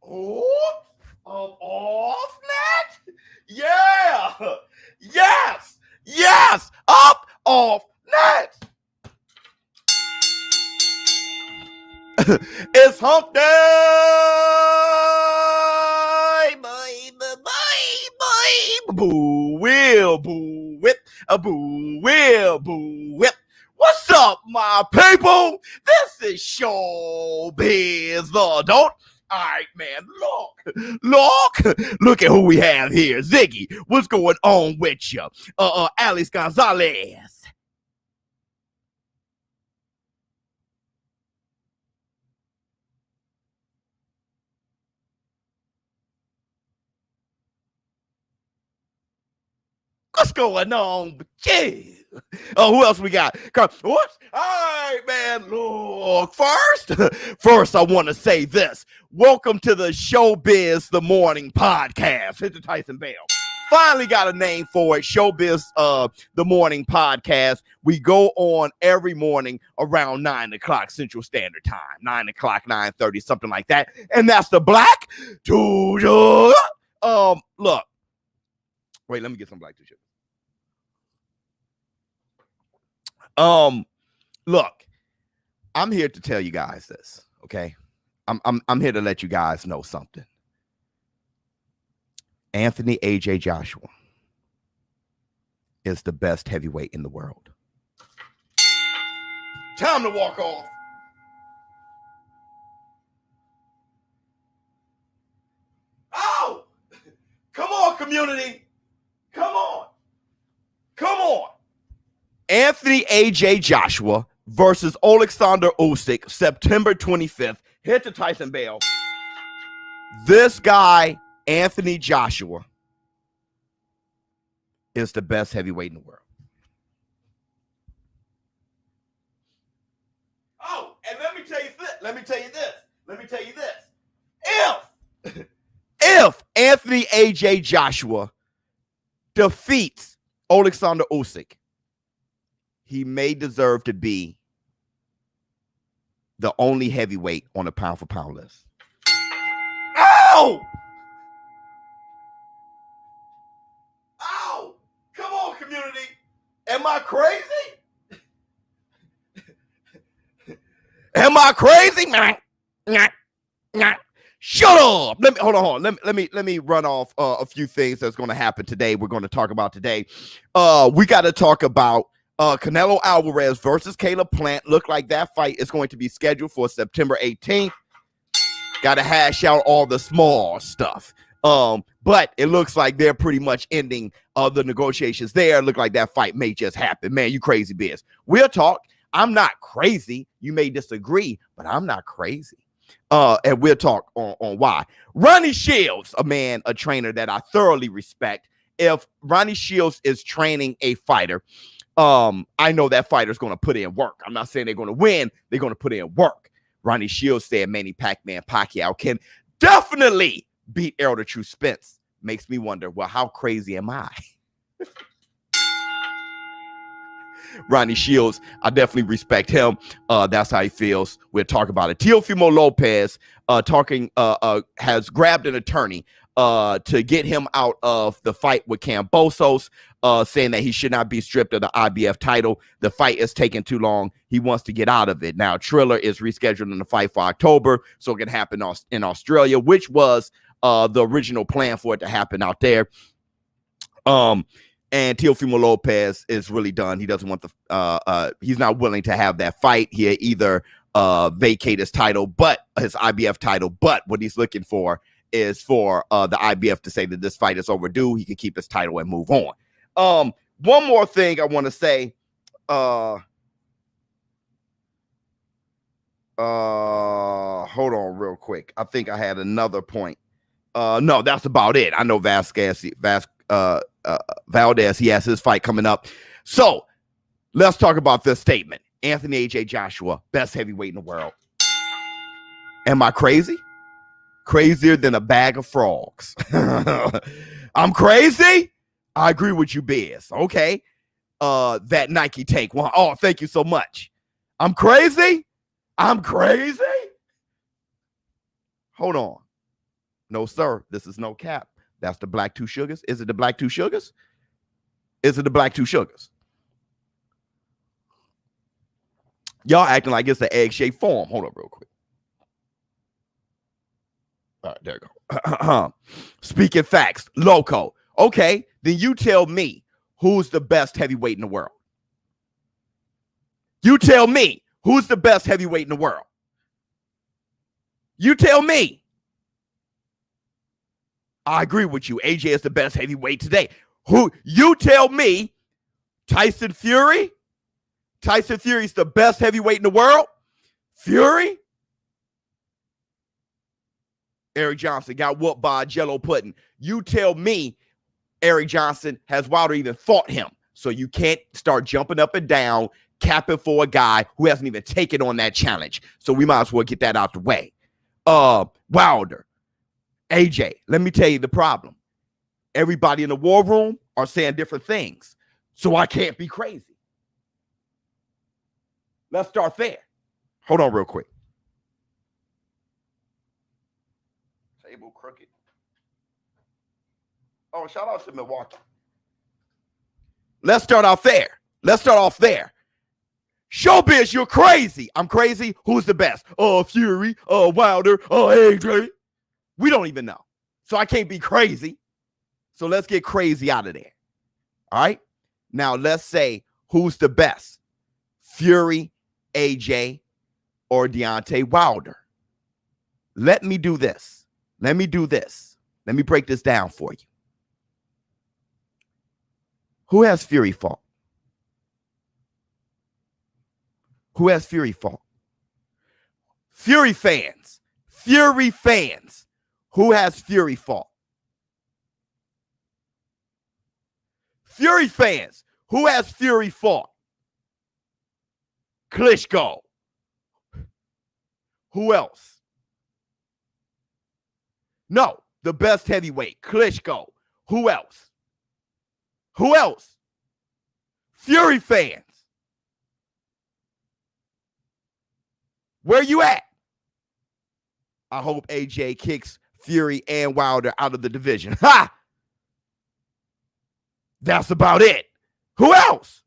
Oh, off net? Yeah. Yes. Yes. Up, off net. It's hump day. Boo, will, boo, whip, a boo, will, boo, whip. What's up, my people? This is ShowBizz, the adult. All right, man, look at who we have here. Ziggy, what's going on with you? Alex Gonzalez. What's going on with you? Oh, who else we got? Whoops. All right, man. Look, first, I want to say this. Welcome to the ShowBizz The Morning Podcast. Hit the Tyson Bell. Finally got a name for it. ShowBizz The Morning Podcast. We go on every morning around 9 o'clock Central Standard Time. 9 o'clock, 9:30, something like that. And that's the Black Tuesday. Look. Wait, let me get some Black Tuesday. Look, I'm here to tell you guys this, okay? I'm here to let you guys know something. Anthony AJ Joshua is the best heavyweight in the world. Time to walk off. Oh! Come on, community. Come on. Come on. Anthony AJ Joshua versus Alexander Usyk, September 25th. Hit the Tyson Bell. This guy, Anthony Joshua, is the best heavyweight in the world. Oh, and let me tell you this. If Anthony AJ Joshua defeats Alexander Usyk, he may deserve to be the only heavyweight on the pound-for-pound list. Ow! Ow! Come on, community. Am I crazy? Am I crazy? Shut up. Hold on. Let me run off a few things that's going to happen today. We're going to talk about today. We got to talk about Canelo Alvarez versus Caleb Plant. Look like that fight is going to be scheduled for September 18th. Got to hash out all the small stuff. But it looks like they're pretty much ending the negotiations there. Look like that fight may just happen. Man, you crazy biz. We'll talk. I'm not crazy. You may disagree, but I'm not crazy. And we'll talk on why. Ronnie Shields, a trainer that I thoroughly respect. If Ronnie Shields is training a fighter, I know that fighter's going to put in work. I'm not saying they're going to win. They're going to put in work. Ronnie Shields said Manny Pacquiao can definitely beat Elder True Spence. Makes me wonder, well, how crazy am I? Ronnie Shields, I definitely respect him. That's how he feels. We'll talk about it. Teofimo Lopez has grabbed an attorney to get him out of the fight with Kambosos, saying that he should not be stripped of the IBF title. The fight is taking too long. He wants to get out of it. Now, Triller is rescheduling the fight for October, so it can happen in Australia, which was the original plan for it to happen out there. And Teofimo Lopez is really done. He doesn't want he's not willing to have that fight. He either vacate his title, his IBF title, but what he's looking for is for the IBF to say that this fight is overdue. He can keep his title and move on. One more thing I want to say. Hold on real quick. I think I had another point. No, that's about it. I know Valdez, he has his fight coming up. So let's talk about this statement. Anthony AJ Joshua, best heavyweight in the world. Am I crazy? Crazier than a bag of frogs. I'm crazy? I agree with you, Biz. Okay. That Nike tank. Oh, thank you so much. I'm crazy? I'm crazy? Hold on. No, sir. This is no cap. That's the black two sugars. Is it the black two sugars? Is it the black two sugars? Y'all acting like it's an egg-shaped form. Hold up real quick. All right, there you go. Speaking facts, Loco. Okay, then you tell me who's the best heavyweight in the world. You tell me who's the best heavyweight in the world. You tell me. I agree with you. AJ is the best heavyweight today. Who? You tell me Tyson Fury? Tyson Fury is the best heavyweight in the world? Fury? Eric Johnson got whooped by a Jello pudding. You tell me Eric Johnson has Wilder even fought him. So you can't start jumping up and down, capping for a guy who hasn't even taken on that challenge. So we might as well get that out the way. Wilder. AJ, let me tell you the problem. Everybody in the war room are saying different things. So I can't be crazy. Let's start there. Hold on real quick. Table crooked. Oh, shout out to Milwaukee. Let's start off there. ShowBizz, you're crazy. I'm crazy. Who's the best? Fury, Wilder, AJ. We don't even know. So I can't be crazy. So let's get crazy out of there. All right? Now let's say who's the best? Fury, AJ, or Deontay Wilder. Let me do this. Let me break this down for you. Who has Fury fought? Who has Fury fought? Fury fans. Who has Fury fought? Fury fans. Who has Fury fought? Klitschko. Who else? No, the best heavyweight, Klitschko. Who else? Fury fans. Where you at? I hope AJ kicks Fury and Wilder out of the division. Ha! That's about it. Who else?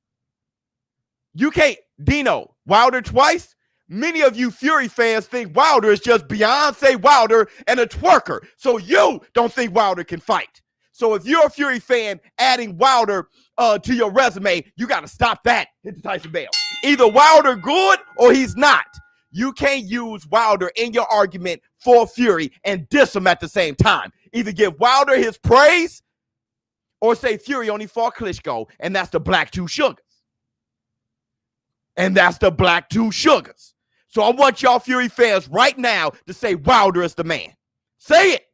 You can't, Dino, Wilder twice? Many of you Fury fans think Wilder is just Beyonce Wilder and a twerker. So you don't think Wilder can fight. So if you're a Fury fan, adding Wilder to your resume, you got to stop that. Hit the Tyson Bell. Either Wilder good or he's not. You can't use Wilder in your argument for Fury and diss him at the same time. Either give Wilder his praise or say Fury only fought Klitschko, and that's the black two sugars. So I want y'all Fury fans right now to say Wilder is the man. Say it.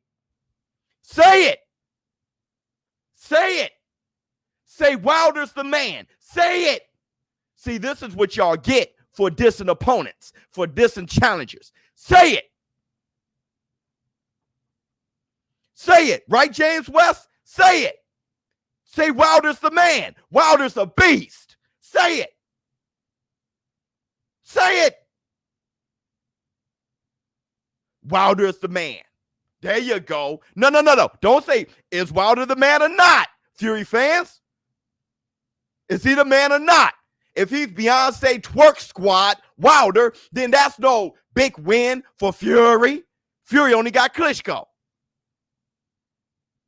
Say Wilder's the man. Say it. See, this is what y'all get for dissing opponents, for dissing challengers. Say it. Right, James West? Say it. Say Wilder's the man. Wilder's a beast. Say it. Wilder is the man. There you go. No. Don't say, is Wilder the man or not? Fury fans? Is he the man or not? If he's Beyonce twerk squad, Wilder, then that's no big win for Fury. Fury only got Klitschko.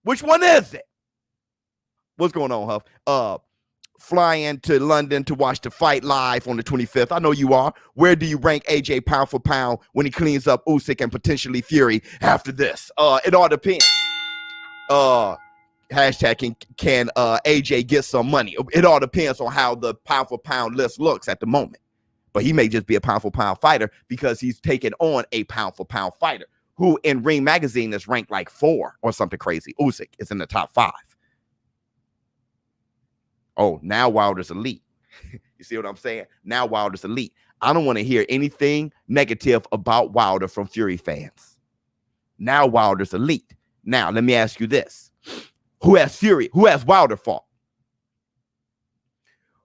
Which one is it? What's going on, Huff? Flying to London to watch the fight live on the 25th. I know you are. Where do you rank AJ pound for pound when he cleans up Usyk and potentially Fury after this? It all depends. Hashtag can AJ get some money? It all depends on how the pound for pound list looks at the moment. But he may just be a pound for pound fighter because he's taken on a pound for pound fighter who in Ring Magazine is ranked like 4 or something crazy. Usyk is in the top 5. Oh, now Wilder's elite. You see what I'm saying? Now Wilder's elite. I don't want to hear anything negative about Wilder from Fury fans. Now Wilder's elite. Now, let me ask you this. Who has Fury? Who has Wilder fought?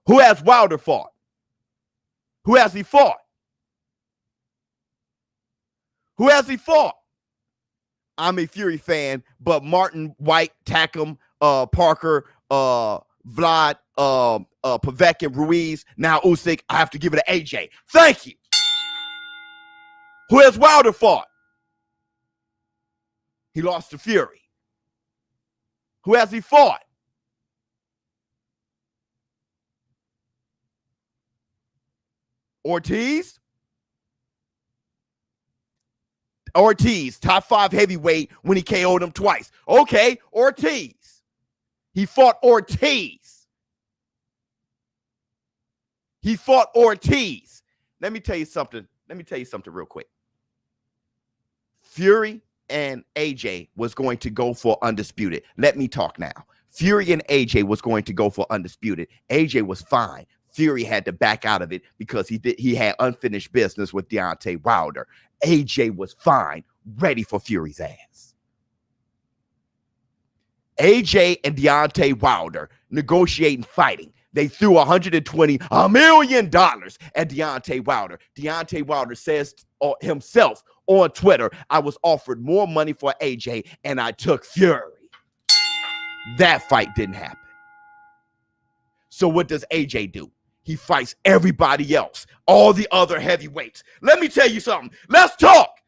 Who has Wilder fought? Who has he fought? Who has he fought? I'm a Fury fan, but Martin, White, Takam, Parker, Vlad, Povetkin, Ruiz, now Usyk, I have to give it to AJ. Thank you. Who has Wilder fought? He lost to Fury. Who has he fought? Ortiz, top 5 heavyweight when he KO'd him twice. Okay, Ortiz. He fought Ortiz. Let me tell you something real quick. Fury and AJ was going to go for undisputed. Let me talk now. Fury and AJ was going to go for undisputed. AJ was fine. Fury had to back out of it because he had unfinished business with Deontay Wilder. AJ was fine, ready for Fury's ass. AJ and Deontay Wilder negotiating, fighting. They threw $120 million at Deontay Wilder. Deontay Wilder says himself on Twitter, I was offered more money for AJ and I took Fury. That fight didn't happen. So what does AJ do? He fights everybody else, all the other heavyweights. Let me tell you something. Let's talk.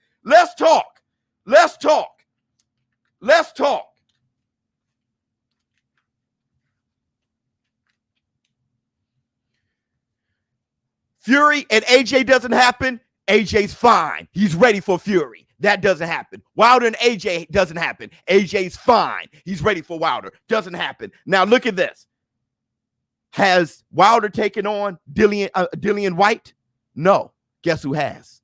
Fury and AJ doesn't happen. AJ's fine. He's ready for Fury. That doesn't happen. Wilder and AJ doesn't happen. AJ's fine. He's ready for Wilder. Doesn't happen. Now look at this. Has Wilder taken on Dillian White? No. Guess who has?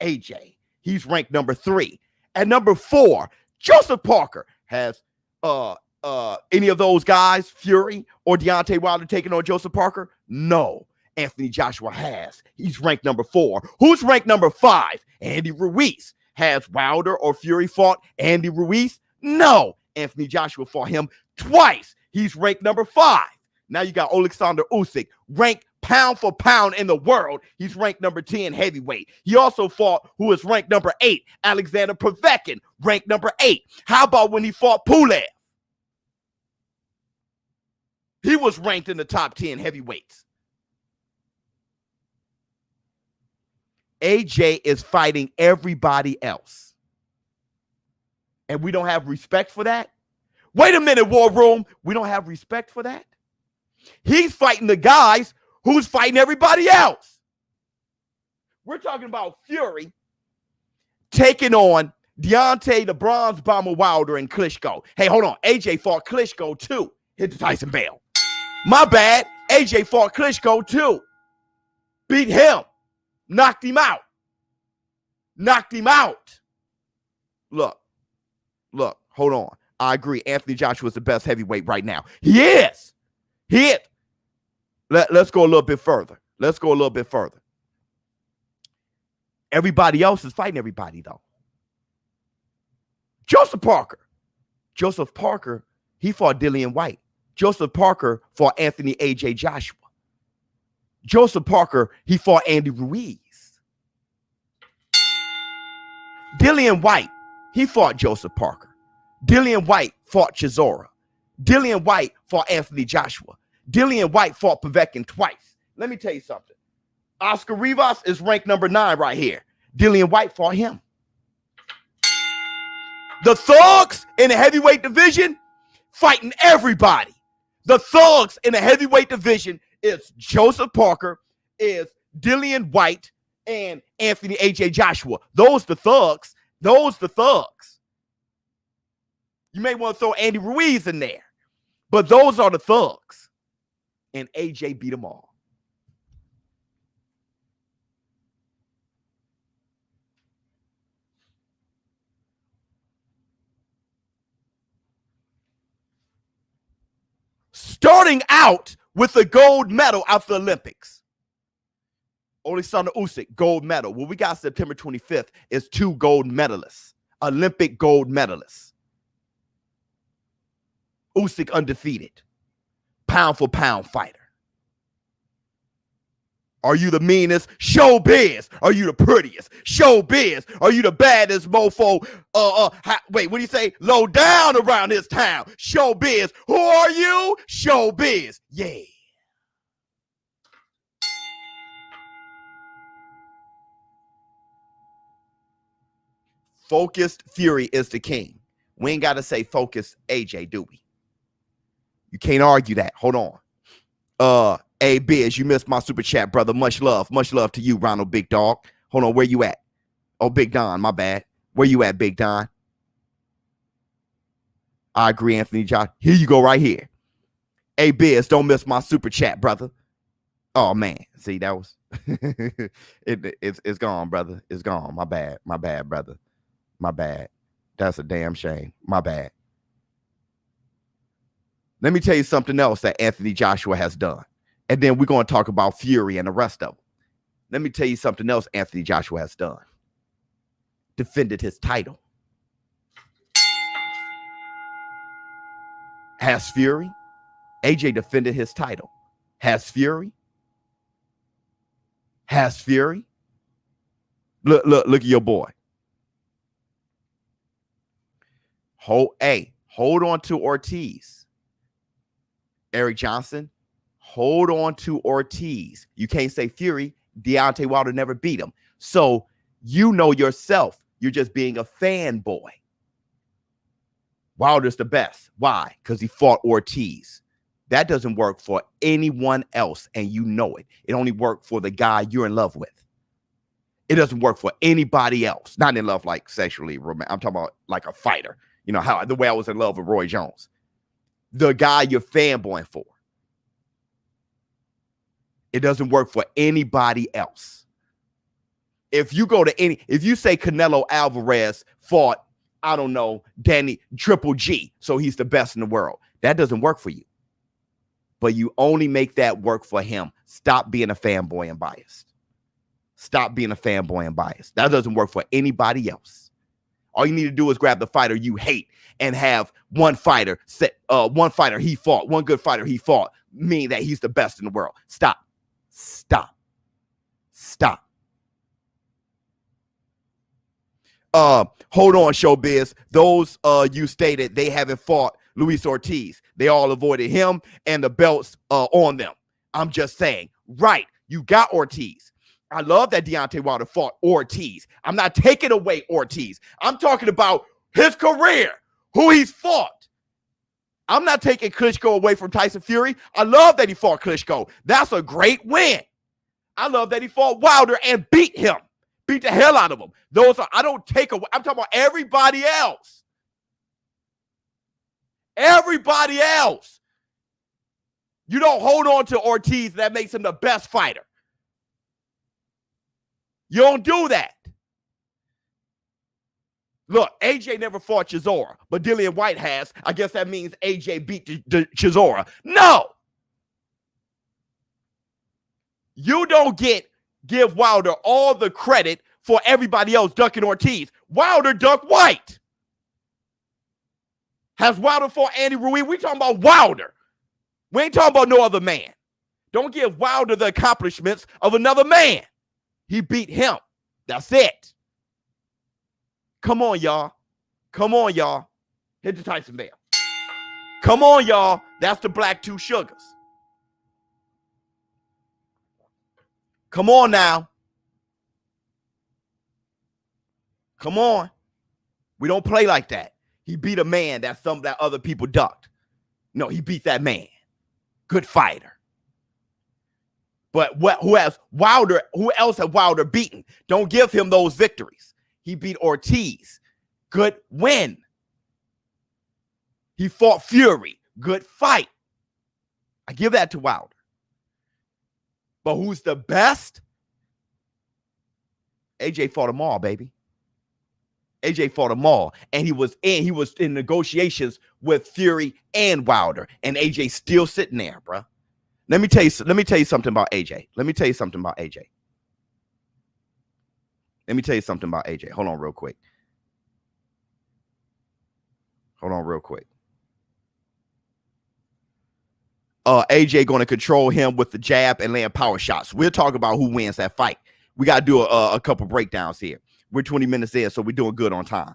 AJ. He's ranked number 3. At number 4, Joseph Parker. Has any of those guys, Fury or Deontay Wilder, taken on Joseph Parker? No. Anthony Joshua has. He's ranked number 4. Who's ranked number 5? Andy Ruiz. Has Wilder or Fury fought Andy Ruiz? No. Anthony Joshua fought him twice. He's ranked number 5. Now you got Alexander Usyk, ranked pound for pound in the world. He's ranked number 10 heavyweight. He also fought who is ranked number 8, Alexander Povetkin, ranked number 8. How about when he fought Pulev? He was ranked in the top 10 heavyweights. AJ is fighting everybody else. And we don't have respect for that? Wait a minute, War Room. We don't have respect for that? He's fighting the guys who's fighting everybody else. We're talking about Fury taking on Deontay the Bronze Bomber Wilder and Klitschko. Hey, hold on. AJ fought Klitschko too. Hit the Tyson bell. My bad. AJ fought Klitschko too. Beat him. Knocked him out. Look, hold on. I agree. Anthony Joshua is the best heavyweight right now. He is. Let's go a little bit further. Everybody else is fighting everybody, though. Joseph Parker, he fought Dillian White. Joseph Parker fought Anthony AJ Joshua. Joseph Parker, he fought Andy Ruiz. Dillian White, he fought Joseph Parker. Dillian White fought Chisora. Dillian White fought Anthony Joshua. Dillian White fought Povetkin twice. Let me tell you something. Oscar Rivas is ranked number 9 right here. Dillian White fought him. The thugs in the heavyweight division fighting everybody. The thugs in the heavyweight division is Joseph Parker, is Dillian White, and Anthony AJ Joshua. Those the thugs. You may want to throw Andy Ruiz in there, but those are the thugs. And AJ beat them all. Starting out with the gold medal at the Olympics. Alexander Usyk, gold medal. What we got September 25th is 2 gold medalists, Olympic gold medalists. Usyk undefeated, pound for pound fighter. Are you the meanest? ShowBizz. Are you the prettiest? ShowBizz. Are you the baddest mofo? Wait, what do you say? Low down around this town. ShowBizz. Who are you? ShowBizz. Yeah. Focused Fury is the king. We ain't got to say focused AJ, do we? You can't argue that. Hold on. Hey, Biz, you missed my super chat, brother. Much love. Much love to you, Ronald Big Dog. Hold on, where you at? Oh, Big Don, my bad. Where you at, Big Don? I agree, Anthony Josh. Here you go right here. Hey, Biz, don't miss my super chat, brother. Oh, man. See, that was... it's gone, brother. It's gone. My bad. My bad, brother. My bad. That's a damn shame. My bad. Let me tell you something else that Anthony Joshua has done. And then we're going to talk about Fury and the rest of them. Let me tell you something else Anthony Joshua has done. Defended his title. Has Fury? AJ defended his title. Has Fury? Has Fury? Look at your boy. Hold on to Ortiz. Eric Johnson, hold on to Ortiz. You can't say Fury. Deontay Wilder never beat him. So you know yourself. You're just being a fanboy. Wilder's the best. Why? Because he fought Ortiz. That doesn't work for anyone else, and you know it. It only worked for the guy you're in love with. It doesn't work for anybody else. Not in love like sexually. I'm talking about like a fighter. You know, how the way I was in love with Roy Jones. The guy you're fanboying for. It doesn't work for anybody else. If you say Canelo Alvarez fought, I don't know, Danny Triple G, so he's the best in the world, that doesn't work for you. But you only make that work for him. Stop being a fanboy and biased. Stop being a fanboy and biased. That doesn't work for anybody else. All you need to do is grab the fighter you hate and have one fighter he fought, one good fighter he fought, meaning that he's the best in the world. Stop. Hold on, ShowBizz. Those you stated they haven't fought Luis Ortiz. They all avoided him and the belts on them. I'm just saying, right, you got Ortiz. I love that Deontay Wilder fought Ortiz. I'm not taking away Ortiz. I'm talking about his career, who he's fought. I'm not taking Klitschko away from Tyson Fury. I love that he fought Klitschko. That's a great win. I love that he fought Wilder and beat him. Beat the hell out of him. I don't take away. I'm talking about everybody else. Everybody else. You don't hold on to Ortiz. That makes him the best fighter. You don't do that. Look, AJ never fought Chisora, but Dillian White has. I guess that means AJ beat the Chisora. No. You don't give Wilder all the credit for everybody else ducking Ortiz. Wilder ducked White. Has Wilder fought Andy Ruiz? We talking about Wilder. We ain't talking about no other man. Don't give Wilder the accomplishments of another man. He beat him. That's it. Come on, y'all. Come on, y'all. Hit the Tyson bell. Come on, y'all. That's the Black Two Sugars. Come on now. Come on. We don't play like that. He beat a man that some that other people ducked. No, he beat that man. Good fighter. But who else have Wilder beaten? Don't give him those victories. He beat Ortiz. Good win. He fought Fury. Good fight. I give that to Wilder. But who's the best? AJ fought them all, baby. AJ fought them all. And he was in negotiations with Fury and Wilder. And AJ still sitting there, bro. Let me tell you something about AJ. Let me tell you something about AJ. Hold on real quick. AJ going to control him with the jab and land power shots. We'll talk about who wins that fight. We got to do a couple breakdowns here. We're 20 minutes in, so we're doing good on time.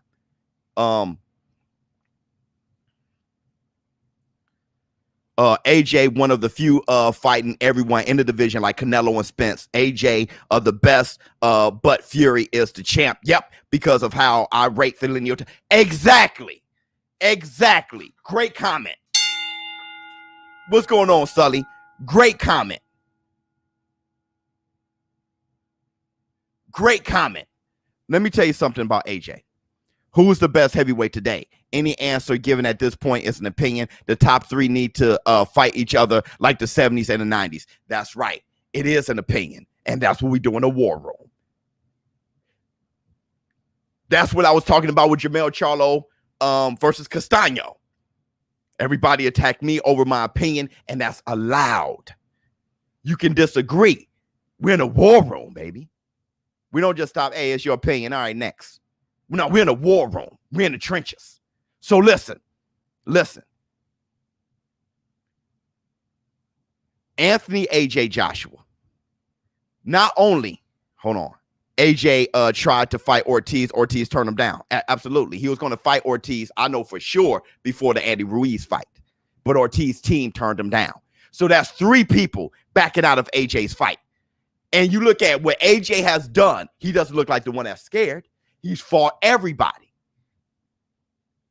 AJ, one of the few fighting everyone in the division like Canelo and Spence. AJ of the best, but Fury is the champ. Yep, because of how I rate the lineal. Exactly. Great comment. What's going on, Sully? Great comment. Let me tell you something about AJ. Who's the best heavyweight today? Any answer given at this point is an opinion. The top three need to fight each other like the 70s and the 90s. That's right. It is an opinion. And that's what we do in a war room. That's what I was talking about with Jermell Charlo versus Castaño. Everybody attacked me over my opinion, and that's allowed. You can disagree. We're in a war room, baby. We don't just stop, hey, it's your opinion. All right, next. No, we're in a war room. We're in the trenches. So listen. Anthony AJ Joshua. Not only, hold on, AJ tried to fight Ortiz. Ortiz turned him down. Absolutely. He was going to fight Ortiz, I know for sure, before the Andy Ruiz fight. But Ortiz's team turned him down. So that's three people backing out of AJ's fight. And you look at what AJ has done. He doesn't look like the one that's scared. He's fought everybody.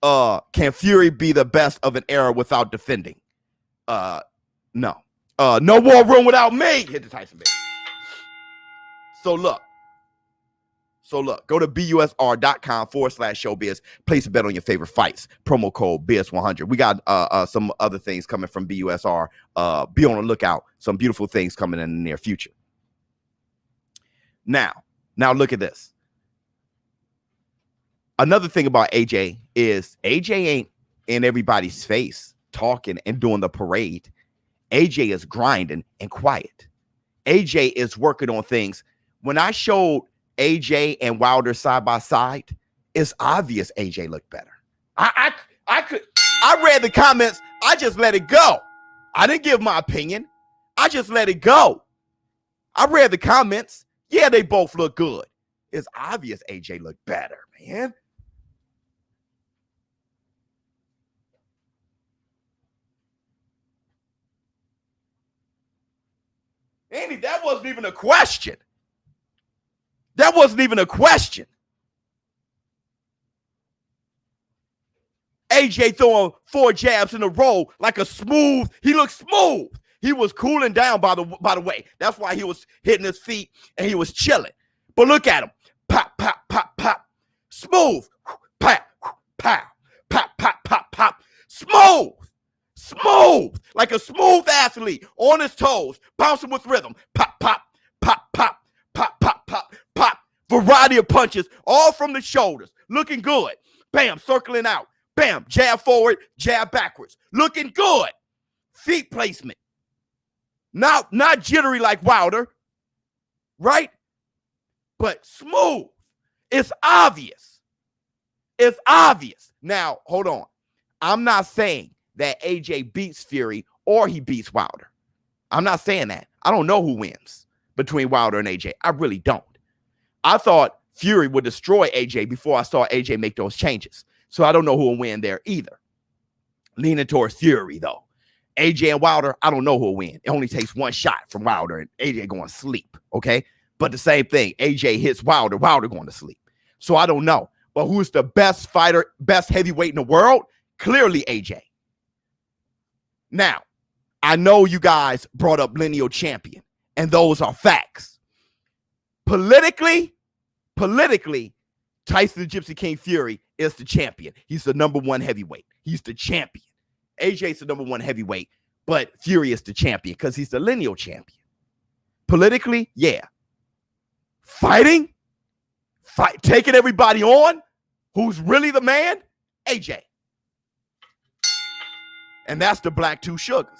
Can Fury be the best of an era without defending? No. No war room without me. Hit the Tyson bait. So look, go to busr.com/showbiz. Place a bet on your favorite fights. Promo code BIZ100. We got some other things coming from BUSR. Be on the lookout. Some beautiful things coming in the near future. Now look at this. Another thing about AJ is AJ ain't in everybody's face talking and doing the parade. AJ is grinding and quiet. AJ is working on things. When I showed AJ and Wilder side by side, it's obvious AJ looked better. I read the comments. I just let it go. I didn't give my opinion. I just let it go. I read the comments. Yeah, they both look good. It's obvious AJ looked better, man. Andy, that wasn't even a question. AJ throwing 4 jabs in a row like a smooth. He looked smooth. He was cooling down, by the way. That's why he was hitting his feet and he was chilling. But look at him. Pop, pop, pop, pop. Smooth. Pop, pop, pop, pop, pop, pop. Smooth. Like a smooth athlete on his toes, bouncing with rhythm. Pop, pop, pop, pop, pop, pop, pop, pop. Variety of punches, all from the shoulders. Looking good. Bam, circling out. Bam, jab forward, jab backwards. Looking good. Feet placement. Not jittery like Wilder, right? But smooth. It's obvious. Now, hold on. I'm not saying that AJ beats Fury or he beats Wilder. I'm not saying that. I don't know who wins between Wilder and AJ. I really don't. I thought Fury would destroy AJ before I saw AJ make those changes. So I don't know who will win there either. Leaning towards Fury, though. AJ and Wilder, I don't know who will win. It only takes one shot from Wilder and AJ going to sleep, okay? But the same thing, AJ hits Wilder, Wilder going to sleep. So I don't know. But who's the best fighter, best heavyweight in the world? Clearly AJ. Now, I know you guys brought up lineal champion, and those are facts. Politically, Tyson the Gypsy King Fury is the champion. He's the #1 heavyweight. He's the champion. AJ's the #1 heavyweight, but Fury is the champion because he's the lineal champion. Politically, yeah. Taking everybody on, who's really the man? AJ. And that's the Black Two Sugars.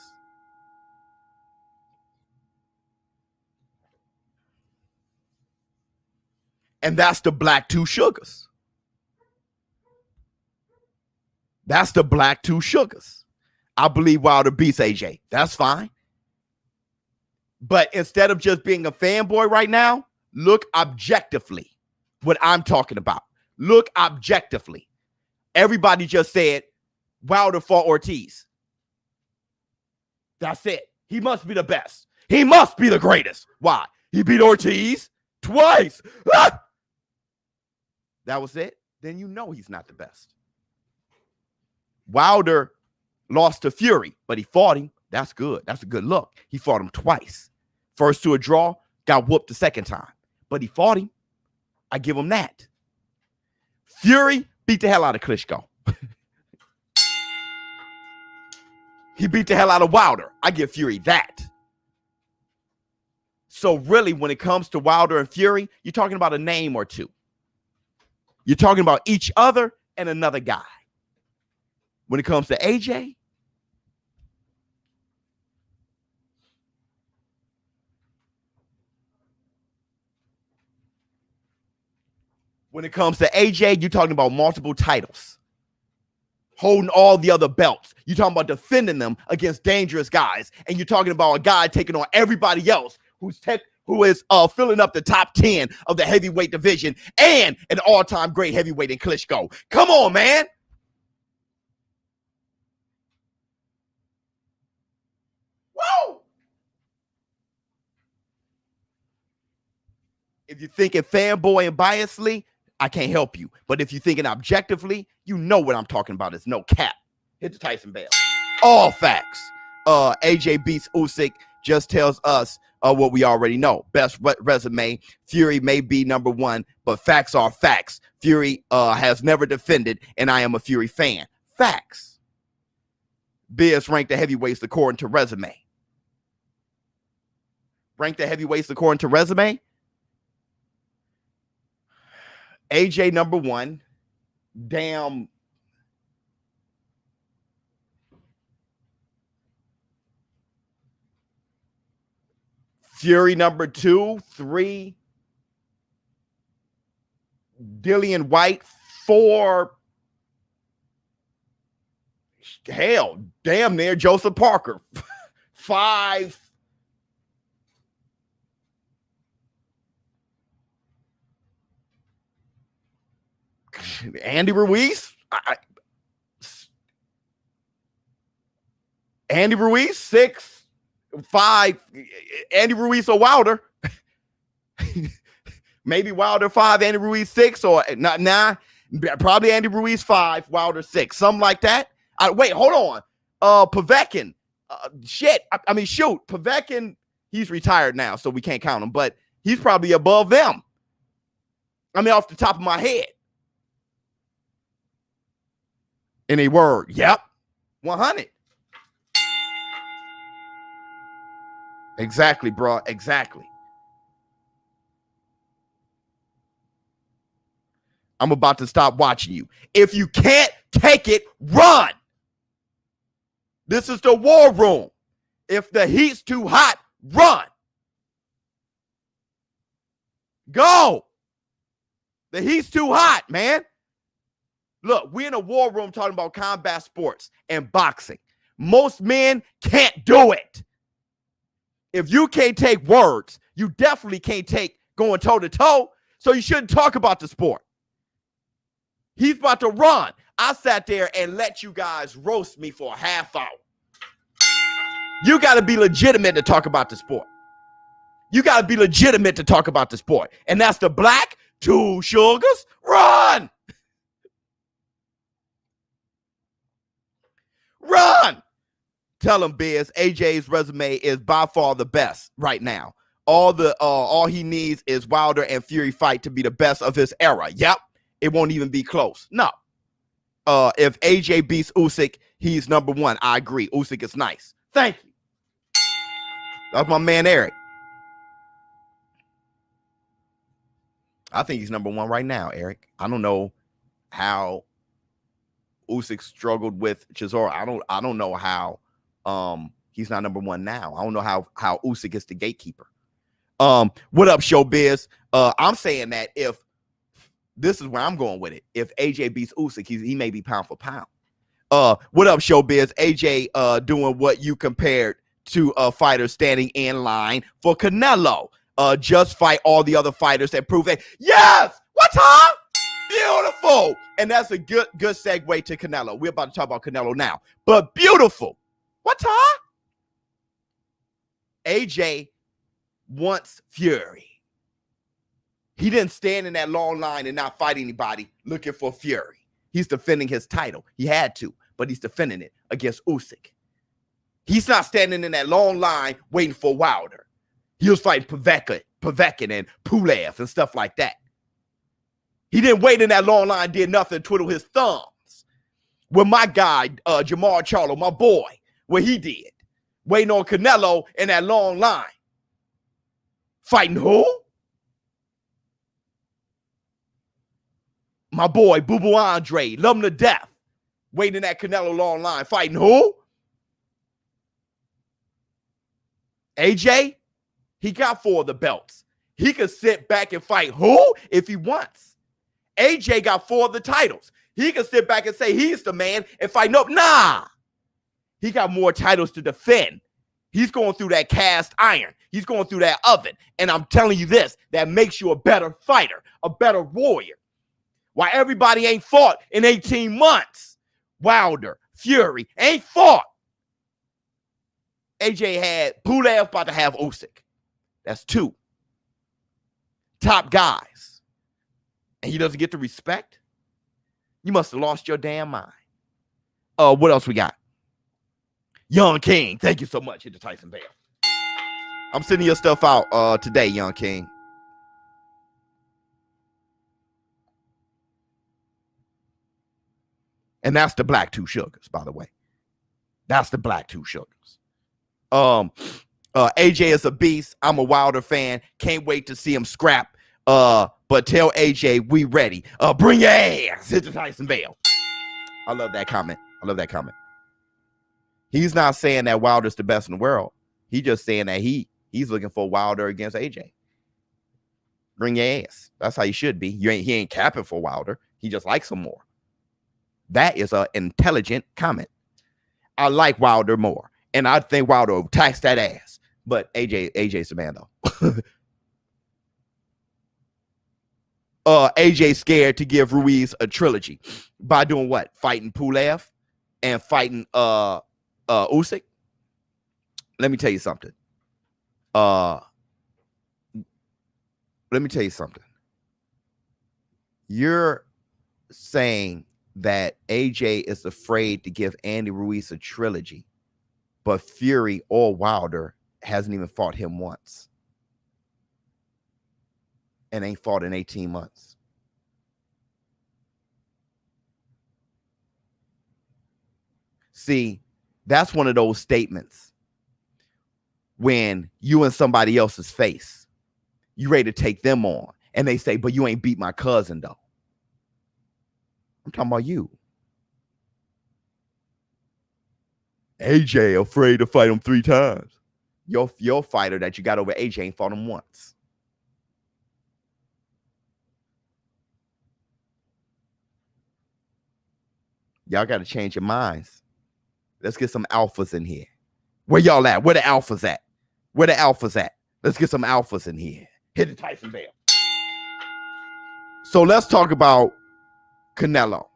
That's the Black Two Sugars. I believe Wilder beats AJ. That's fine. But instead of just being a fanboy right now, look objectively what I'm talking about. Look objectively. Everybody just said Wilder fought Ortiz. That's it. He must be the best. He must be the greatest. Why? He beat Ortiz twice. Ah! That was it. Then you know he's not the best. Wilder lost to Fury, but he fought him. That's good. That's a good look. He fought him twice. First to a draw, got whooped the second time. But he fought him. I give him that. Fury beat the hell out of Klitschko. He beat the hell out of Wilder. I give Fury that. So really, when it comes to Wilder and Fury, you're talking about a name or two. You're talking about each other and another guy. When it comes to AJ, you're talking about multiple titles, holding all the other belts. You're talking about defending them against dangerous guys, and you're talking about a guy taking on everybody else who is filling up the top 10 of the heavyweight division and an all-time great heavyweight in Klitschko. Come on, man. Whoa! If you're thinking fanboy and biasly, I can't help you. But if you're thinking objectively, you know what I'm talking about. It's no cap. Hit the Tyson bell. All facts. AJ beats Usyk just tells us what we already know. Best resume. Fury may be number one, but facts are facts. Fury has never defended, and I am a Fury fan. Facts. Biz ranked the heavyweights according to resume. Rank the heavyweights according to resume. AJ number one. Damn. Fury number 2, 3. Dillian White 4. Hell, damn near Joseph Parker 5. Andy Ruiz. Andy Ruiz 6. 5. Andy Ruiz or Wilder. Maybe Wilder 5, Andy Ruiz 6, or nah, probably Andy Ruiz 5, Wilder 6, something like that. Wait, hold on. Povetkin. Shoot. Povetkin, he's retired now, so we can't count him, but he's probably above them. Off the top of my head. Any word? Yep. 100. Exactly, bro. Exactly. I'm about to stop watching you. If you can't take it, run. This is the war room. If the heat's too hot, run. Go. The heat's too hot, man. Look, we're in a war room talking about combat sports and boxing. Most men can't do it. If you can't take words, you definitely can't take going toe-to-toe, so you shouldn't talk about the sport. He's about to run. I sat there and let you guys roast me for a half hour. You got to be legitimate to talk about the sport. You got to be legitimate to talk about the sport. And that's the Black Two Sugars. Run! Run! Tell him, Biz, AJ's resume is by far the best right now. All he needs is Wilder and Fury fight to be the best of his era. Yep. It won't even be close. No. If AJ beats Usyk, he's number one. I agree. Usyk is nice. Thank you. That's my man, Eric. I think he's number one right now, Eric. I don't know how Usyk struggled with Chisora. I don't know how he's not number one now. I don't know how Usyk is the gatekeeper. What up, ShowBizz? I'm saying that if this is where I'm going with it. If AJ beats Usyk, he may be pound for pound. What up, ShowBizz? AJ doing what you compared to fighters standing in line for Canelo. Just fight all the other fighters and prove it. Yes! What time? Beautiful. And that's a good segue to Canelo. We're about to talk about Canelo now. But beautiful. What time? AJ wants Fury. He didn't stand in that long line and not fight anybody looking for Fury. He's defending his title. He had to, but he's defending it against Usyk. He's not standing in that long line waiting for Wilder. He was fighting Povetkin and Pulev and stuff like that. He didn't wait in that long line, did nothing, twiddle his thumbs. Well, my guy, Jamar Charlo, my boy, what he did, waiting on Canelo in that long line. Fighting who? My boy, Boo Boo Andre, love him to death. Waiting in that Canelo long line. Fighting who? AJ, he got 4 of the belts. He could sit back and fight who if he wants. AJ got 4 of the titles. He can sit back and say he's the man and fight. Nope, nah. He got more titles to defend. He's going through that cast iron. He's going through that oven. And I'm telling you this, that makes you a better fighter, a better warrior. Why everybody ain't fought in 18 months. Wilder, Fury, ain't fought. AJ had Pulev about to have Usyk. That's 2 top guys. And he doesn't get the respect. You must have lost your damn mind. What else we got? Young King. Thank you so much. Hit the Tyson Bell. I'm sending your stuff out today, Young King. And that's the Black Two Sugars, by the way. That's the Black Two Sugars. AJ is a beast. I'm a Wilder fan. Can't wait to see him scrap. But tell AJ we ready. Bring your ass. Hit the Tyson Bell. I love that comment. I love that comment. He's not saying that Wilder's the best in the world. He's just saying that he's looking for Wilder against AJ. Bring your ass. That's how you should be. He ain't capping for Wilder. He just likes him more. That is an intelligent comment. I like Wilder more. And I think Wilder will tax that ass. But AJ's the man, though. AJ scared to give Ruiz a trilogy. By doing what? Fighting Pulev and fighting Usyk. Let me tell you something. You're saying that AJ is afraid to give Andy Ruiz a trilogy, but Fury or Wilder hasn't even fought him once and ain't fought in 18 months. See, that's one of those statements when you in somebody else's face, you ready to take them on, and they say, but you ain't beat my cousin, though. I'm talking about you. AJ afraid to fight him 3 times. Your fighter that you got over AJ ain't fought him once. Y'all got to change your minds. Let's get some alphas in here. Where y'all at? Where the alphas at? Where the alphas at? Let's get some alphas in here. Hit the Tyson Bell. So let's talk about Canelo.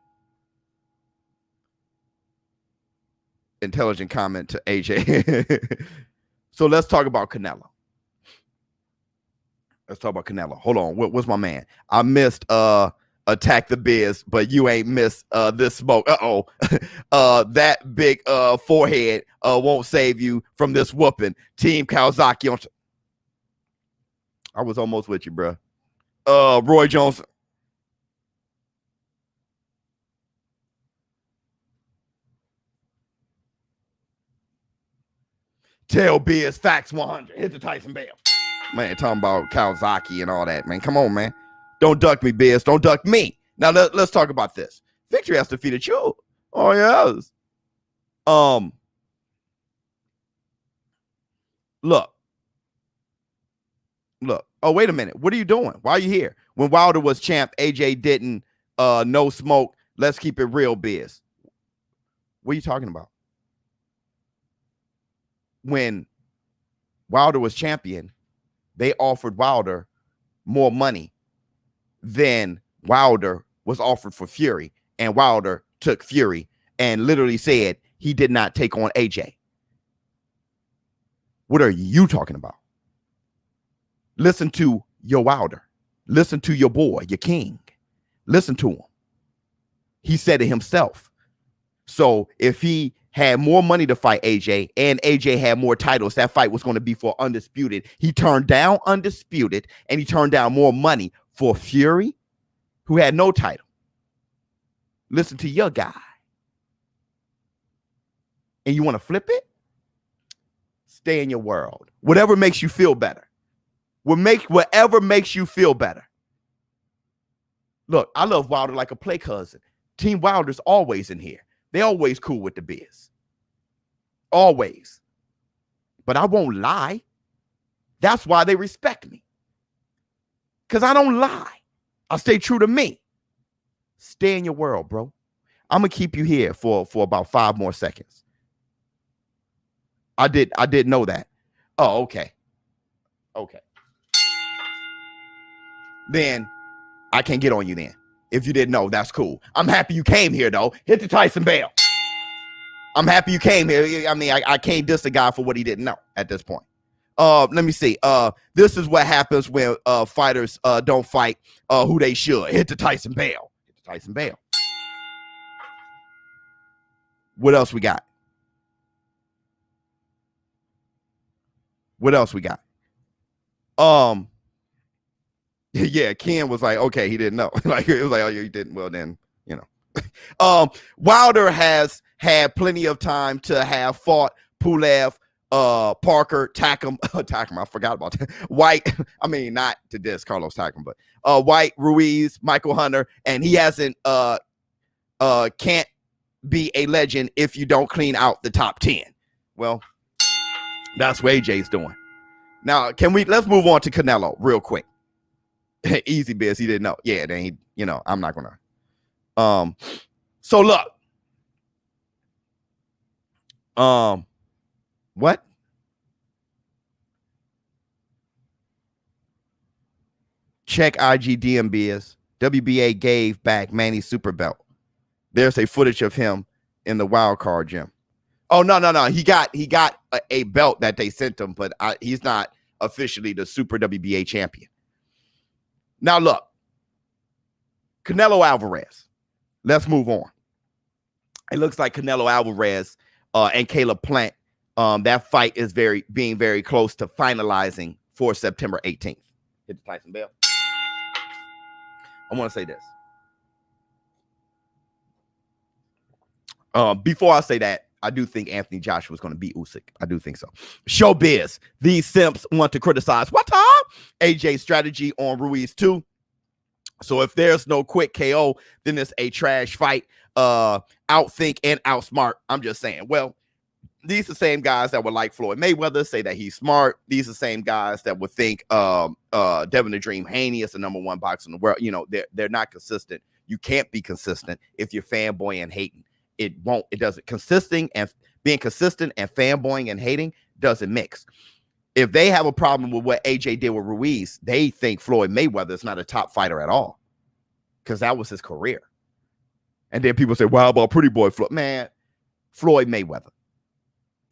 Intelligent comment to AJ. So let's talk about Canelo. Let's talk about Canelo. Hold on. What's my man? I missed Attack the Biz, but you ain't missed this smoke. That big forehead won't save you from this whooping. Team Kawasaki on. I was almost with you, bro. Roy Jones. Tell Biz Facts 100. Hit the Tyson Bell. Man, talking about Kawasaki and all that, man. Come on, man. Don't duck me, Biz. Don't duck me. Now, let's talk about this. Victory has defeated you. Oh, yes. Look. Oh, wait a minute. What are you doing? Why are you here? When Wilder was champ, AJ didn't no smoke. Let's keep it real, Biz. What are you talking about? When Wilder was champion, they offered Wilder more money than Wilder was offered for Fury. And Wilder took Fury and literally said he did not take on AJ. What are you talking about? Listen to your Wilder. Listen to your boy, your king. Listen to him. He said it himself. So if he had more money to fight AJ and AJ had more titles, that fight was going to be for undisputed. He turned down undisputed and he turned down more money for Fury, who had no title. Listen to your guy. And you want to flip it? Stay in your world. Whatever makes you feel better. Whatever makes you feel better. Look, I love Wilder like a play cousin. Team Wilder's always in here. They always cool with the biz. Always. But I won't lie. That's why they respect me. Because I don't lie. I stay true to me. Stay in your world, bro. I'm going to keep you here for about 5 more seconds. I did know that. Oh, okay. Okay. Then I can't get on you then. If you didn't know, that's cool. I'm happy you came here, though. Hit the Tyson bell. I'm happy you came here. I mean, I can't diss the guy for what he didn't know at this point. Let me see. This is what happens when fighters don't fight who they should. Hit the Tyson bell. Hit the Tyson bell. What else we got? What else we got? Yeah, Ken was like, okay, he didn't know. Like it was like, oh, you didn't. Well, then, you know. Wilder has had plenty of time to have fought Pulev, Parker, Takam, I forgot about that. White, I mean, not to diss Carlos Takam, but White, Ruiz, Michael Hunter, and he hasn't can't be a legend if you don't clean out the top 10. Well, that's what AJ's doing. Now, let's move on to Canelo real quick. Easy biz, he didn't know. Yeah, then he, you know, I'm not gonna. So look. What? Check IGDM biz. WBA gave back Manny's super belt. There's a footage of him in the wild card gym. Oh, no. He got a belt that they sent him, but he's not officially the super WBA champion. Now, look, Canelo Alvarez. Let's move on. It looks like Canelo Alvarez and Caleb Plant, that fight is being very close to finalizing for September 18th. Hit the Tyson bell. I want to say this. Before I say that, I do think Anthony Joshua is going to beat Usyk. I do think so. ShowBizz. These simps want to criticize AJ's strategy on Ruiz too. So if there's no quick KO, then it's a trash fight. Outthink and outsmart. I'm just saying. Well, these are the same guys that would like Floyd Mayweather, say that he's smart. These are the same guys that would think Devin the Dream Haney is the #1 boxer in the world. You know, they're not consistent. You can't be consistent if you're fanboying and hating. It doesn't. Being consistent and fanboying and hating doesn't mix. If they have a problem with what AJ did with Ruiz, they think Floyd Mayweather is not a top fighter at all because that was his career. And then people say, "Wow, about pretty boy Floyd." Man, Floyd Mayweather,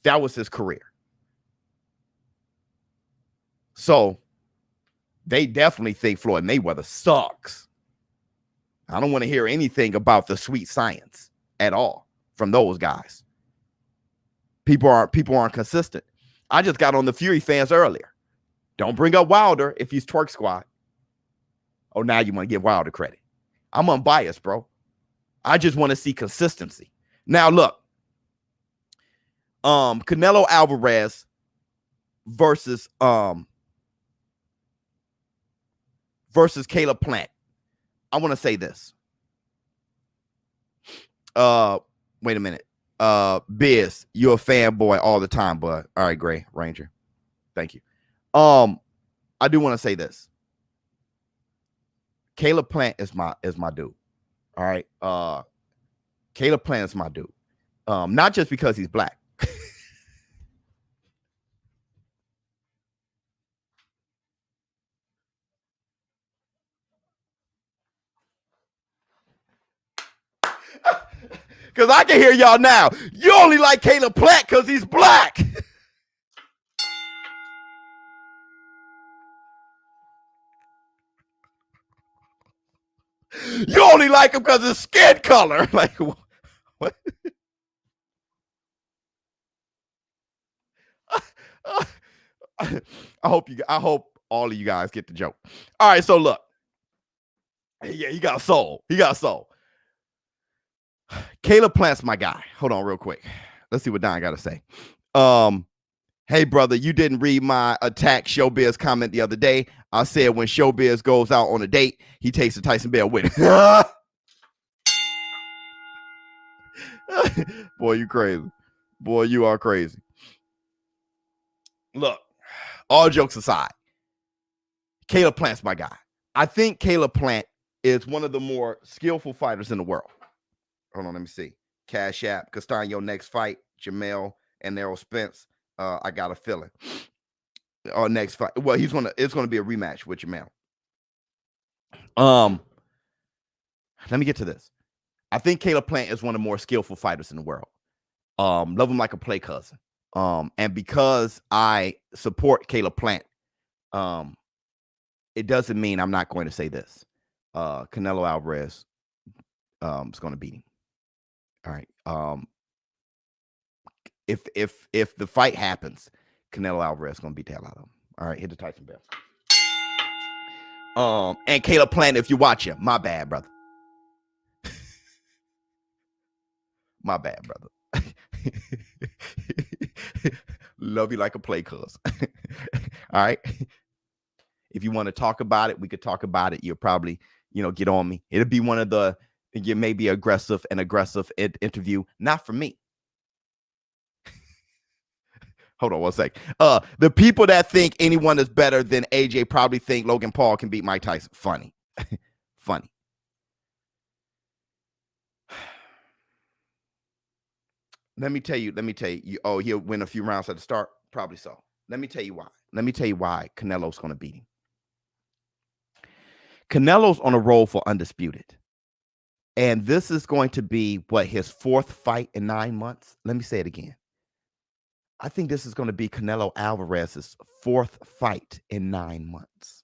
that was his career. So they definitely think Floyd Mayweather sucks. I don't want to hear anything about the sweet science at all from those guys. People aren't consistent. I just got on the Fury fans earlier. Don't bring up Wilder if he's twerk squad. Oh, now you want to give Wilder credit. I'm unbiased, bro. I just want to see consistency. Now look, Canelo Alvarez versus Caleb Plant. I want to say this. Wait a minute. Biz, you're a fanboy all the time, bud. All right, Gray Ranger. Thank you. I do want to say this. Caleb Plant is my dude. All right. Caleb Plant is my dude. Not just because he's black. Because I can hear y'all now. You only like Caleb Plant because he's black. You only like him because of skin color. Like, what? I hope all of you guys get the joke. All right, so look. Yeah, he got soul. Caleb Plant's my guy. Hold on real quick. Let's see what Don got to say. Hey, brother, you didn't read my attack ShowBizz comment the other day. I said when ShowBizz goes out on a date, he takes the Tyson Bell with him. Boy, you crazy. Boy, you are crazy. Look, all jokes aside, Caleb Plant's my guy. I think Caleb Plant is one of the more skillful fighters in the world. Hold on, let me see. Cash App, Castaño next fight, Jamel and Errol Spence. I got a feeling. Our next fight. Well, it's gonna be a rematch with Jamel. Let me get to this. I think Caleb Plant is one of the more skillful fighters in the world. Love him like a play cousin. And because I support Caleb Plant, it doesn't mean I'm not going to say this. Canelo Alvarez is going to beat him. All right. If the fight happens, Canelo Alvarez is going to beat the hell out of him. All right, hit the Tyson bell. And Caleb Plant, if you watch him, my bad, brother. My bad, brother. Love you like a play cuz. All right. If you want to talk about it, we could talk about it. You'll probably, get on me. It'll be one of the, you may be aggressive interview. Not for me. Hold on one sec. The people that think anyone is better than AJ probably think Logan Paul can beat Mike Tyson. Funny. Funny. Let me tell you. Oh, he'll win a few rounds at the start. Probably so. Let me tell you why. Canelo's going to beat him. Canelo's on a roll for undisputed. And this is going to be, his fourth fight in 9 months? Let me say it again. I think this is going to be Canelo Alvarez's fourth fight in 9 months.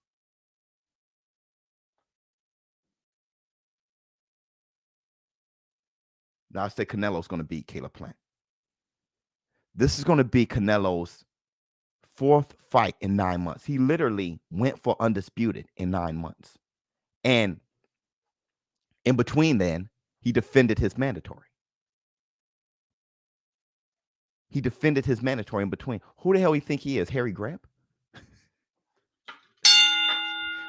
Now I say Canelo's going to beat Caleb Plant. This is going to be Canelo's fourth fight in 9 months. He literally went for undisputed in 9 months. And in between then, he defended his mandatory. He defended his mandatory in between. Who the hell you think he is? Harry Greb?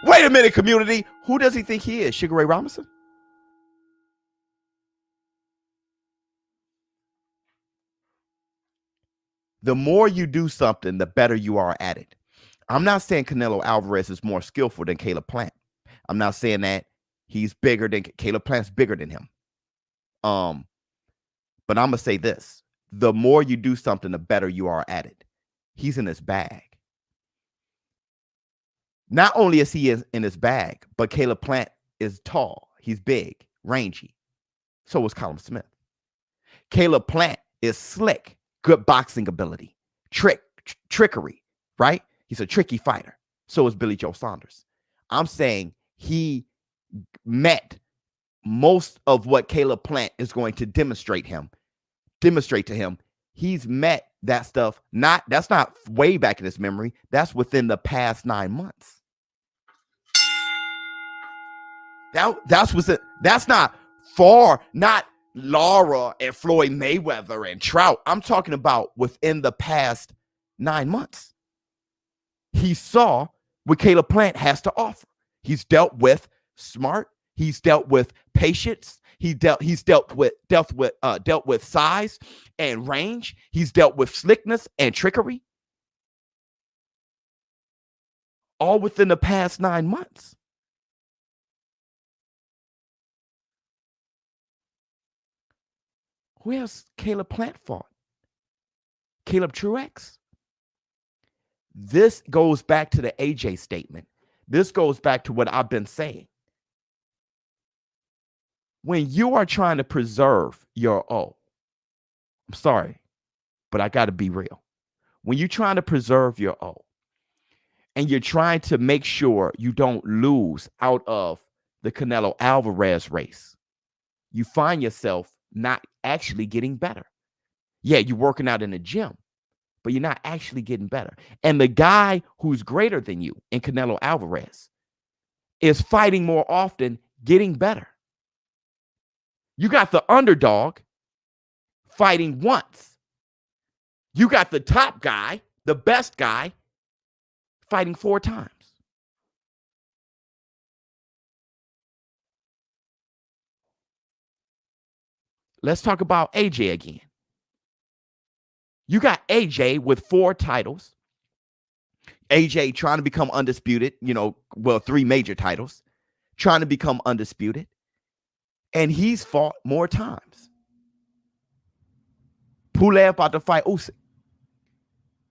Wait a minute, community. Who does he think he is? Sugar Ray Robinson? The more you do something, the better you are at it. I'm not saying Canelo Alvarez is more skillful than Caleb Plant. I'm not saying that he's bigger than Caleb Plant's bigger than him. But I'm going to say this. The more you do something, the better you are at it. He's in his bag. Not only is he in his bag, but Caleb Plant is tall. He's big, rangy. So is Callum Smith. Caleb Plant is slick, good boxing ability, trickery, right? He's a tricky fighter. So is Billy Joe Saunders. I'm saying he met most of what Caleb Plant is going to demonstrate to him. He's met that stuff. That's not way back in his memory. That's within the past 9 months. That's not far, not Lara and Floyd Mayweather and Trout. I'm talking about within the past 9 months. He saw what Caleb Plant has to offer. He's dealt with smart. He's dealt with patience. He's dealt with size and range. He's dealt with slickness and trickery. All within the past 9 months. Who else Caleb Plant fought? Caleb Truex. This goes back to the AJ statement. This goes back to what I've been saying. When you are trying to preserve your I'm sorry, but I got to be real. When you're trying to preserve your and you're trying to make sure you don't lose out of the Canelo Alvarez race, you find yourself not actually getting better. Yeah, you're working out in the gym, but you're not actually getting better. And the guy who's greater than you in Canelo Alvarez is fighting more often, getting better. You got the underdog fighting once. You got the top guy, the best guy, fighting 4 times. Let's talk about AJ again. You got AJ with 4 titles. AJ trying to become undisputed, 3 major titles, trying to become undisputed. And he's fought more times. Pulev about to fight Usyk.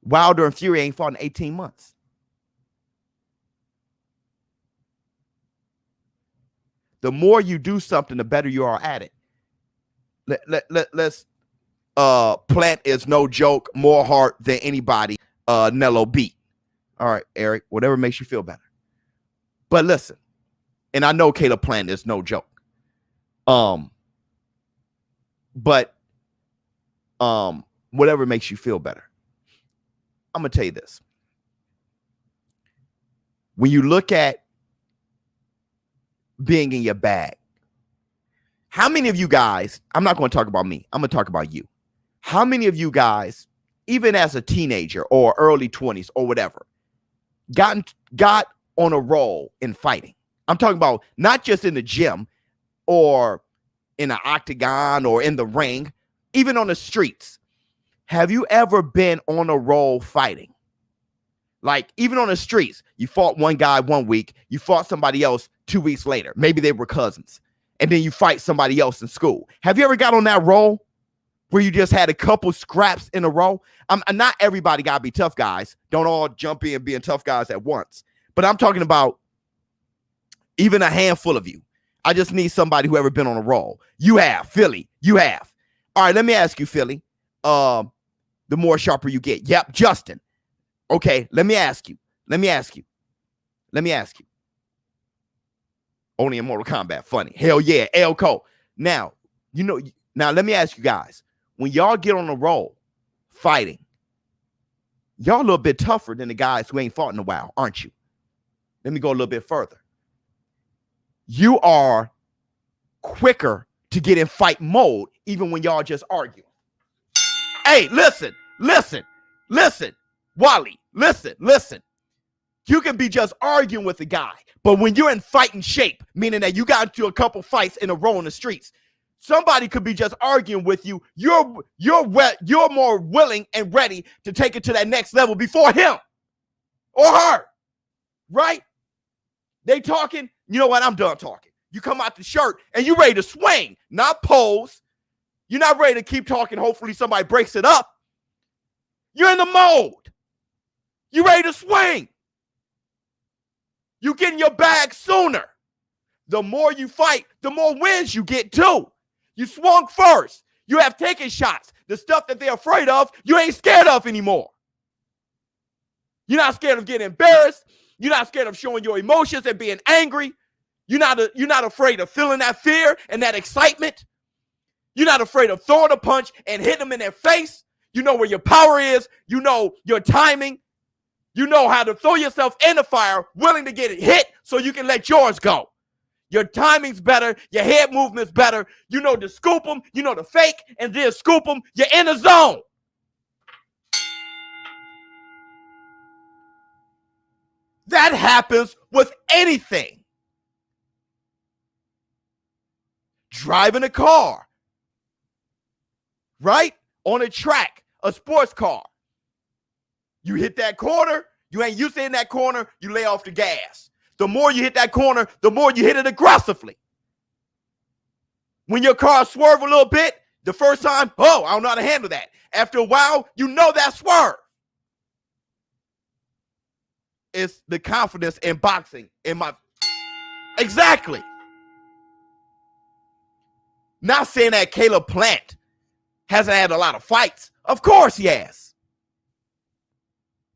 Wilder and Fury ain't fought in 18 months. The more you do something, the better you are at it. Let's Plant is no joke, more heart than anybody Nello beat. All right, Eric, whatever makes you feel better. But listen, and I know Caleb Plant is no joke. But whatever makes you feel better. I'm gonna tell you this. When you look at being in your bag, how many of you guys, I'm not going to talk about me, I'm going to talk about you. How many of you guys, even as a teenager or early 20s or whatever, got on a roll in fighting? I'm talking about not just in the gym or in an octagon or in the ring, even on the streets. Have you ever been on a roll fighting? Like, even on the streets, you fought one guy 1 week, you fought somebody else 2 weeks later. Maybe they were cousins. And then you fight somebody else in school. Have you ever got on that roll where you just had a couple scraps in a row? Not everybody got to be tough guys. Don't all jump in being tough guys at once. But I'm talking about even a handful of you. I just need somebody who ever been on a roll. You have, Philly. You have. All right, let me ask you, Philly. The more sharper you get. Yep, Justin. Okay, let me ask you. Only in Mortal Kombat. Funny. Hell yeah. Elko. Now, let me ask you guys. When y'all get on a roll fighting, y'all a little bit tougher than the guys who ain't fought in a while, aren't you? Let me go a little bit further. You are quicker to get in fight mode even when y'all just argue. Hey, listen. Wally, listen. You can be just arguing with the guy, but when you're in fighting shape, meaning that you got into a couple fights in a row in the streets, somebody could be just arguing with you. You're more willing and ready to take it to that next level before him or her, right? They talking. You know what? I'm done talking. You come out the shirt and you ready to swing, not pose. You're not ready to keep talking. Hopefully somebody breaks it up. You're in the mode. You ready to swing. You get in your bag sooner. The more you fight, the more wins you get too. You swung first. You have taken shots. The stuff that they're afraid of, you ain't scared of anymore. You're not scared of getting embarrassed. You're not scared of showing your emotions and being angry. You're not afraid of feeling that fear and that excitement. You're not afraid of throwing a punch and hitting them in their face. You know where your power is. You know your timing. You know how to throw yourself in the fire, willing to get it hit so you can let yours go. Your timing's better. Your head movement's better. You know to scoop them. You know to fake and then scoop them. You're in the zone. That happens with anything. Driving a car, right? On a track, a sports car. You hit that corner, you ain't used to in that corner, you lay off the gas. The more you hit that corner, the more you hit it aggressively. When your car swerve a little bit, The first time, oh, I don't know how to handle that. After a while, you know that swerve. It's the confidence in boxing. Exactly. Not saying that Caleb Plant hasn't had a lot of fights. Of course he has.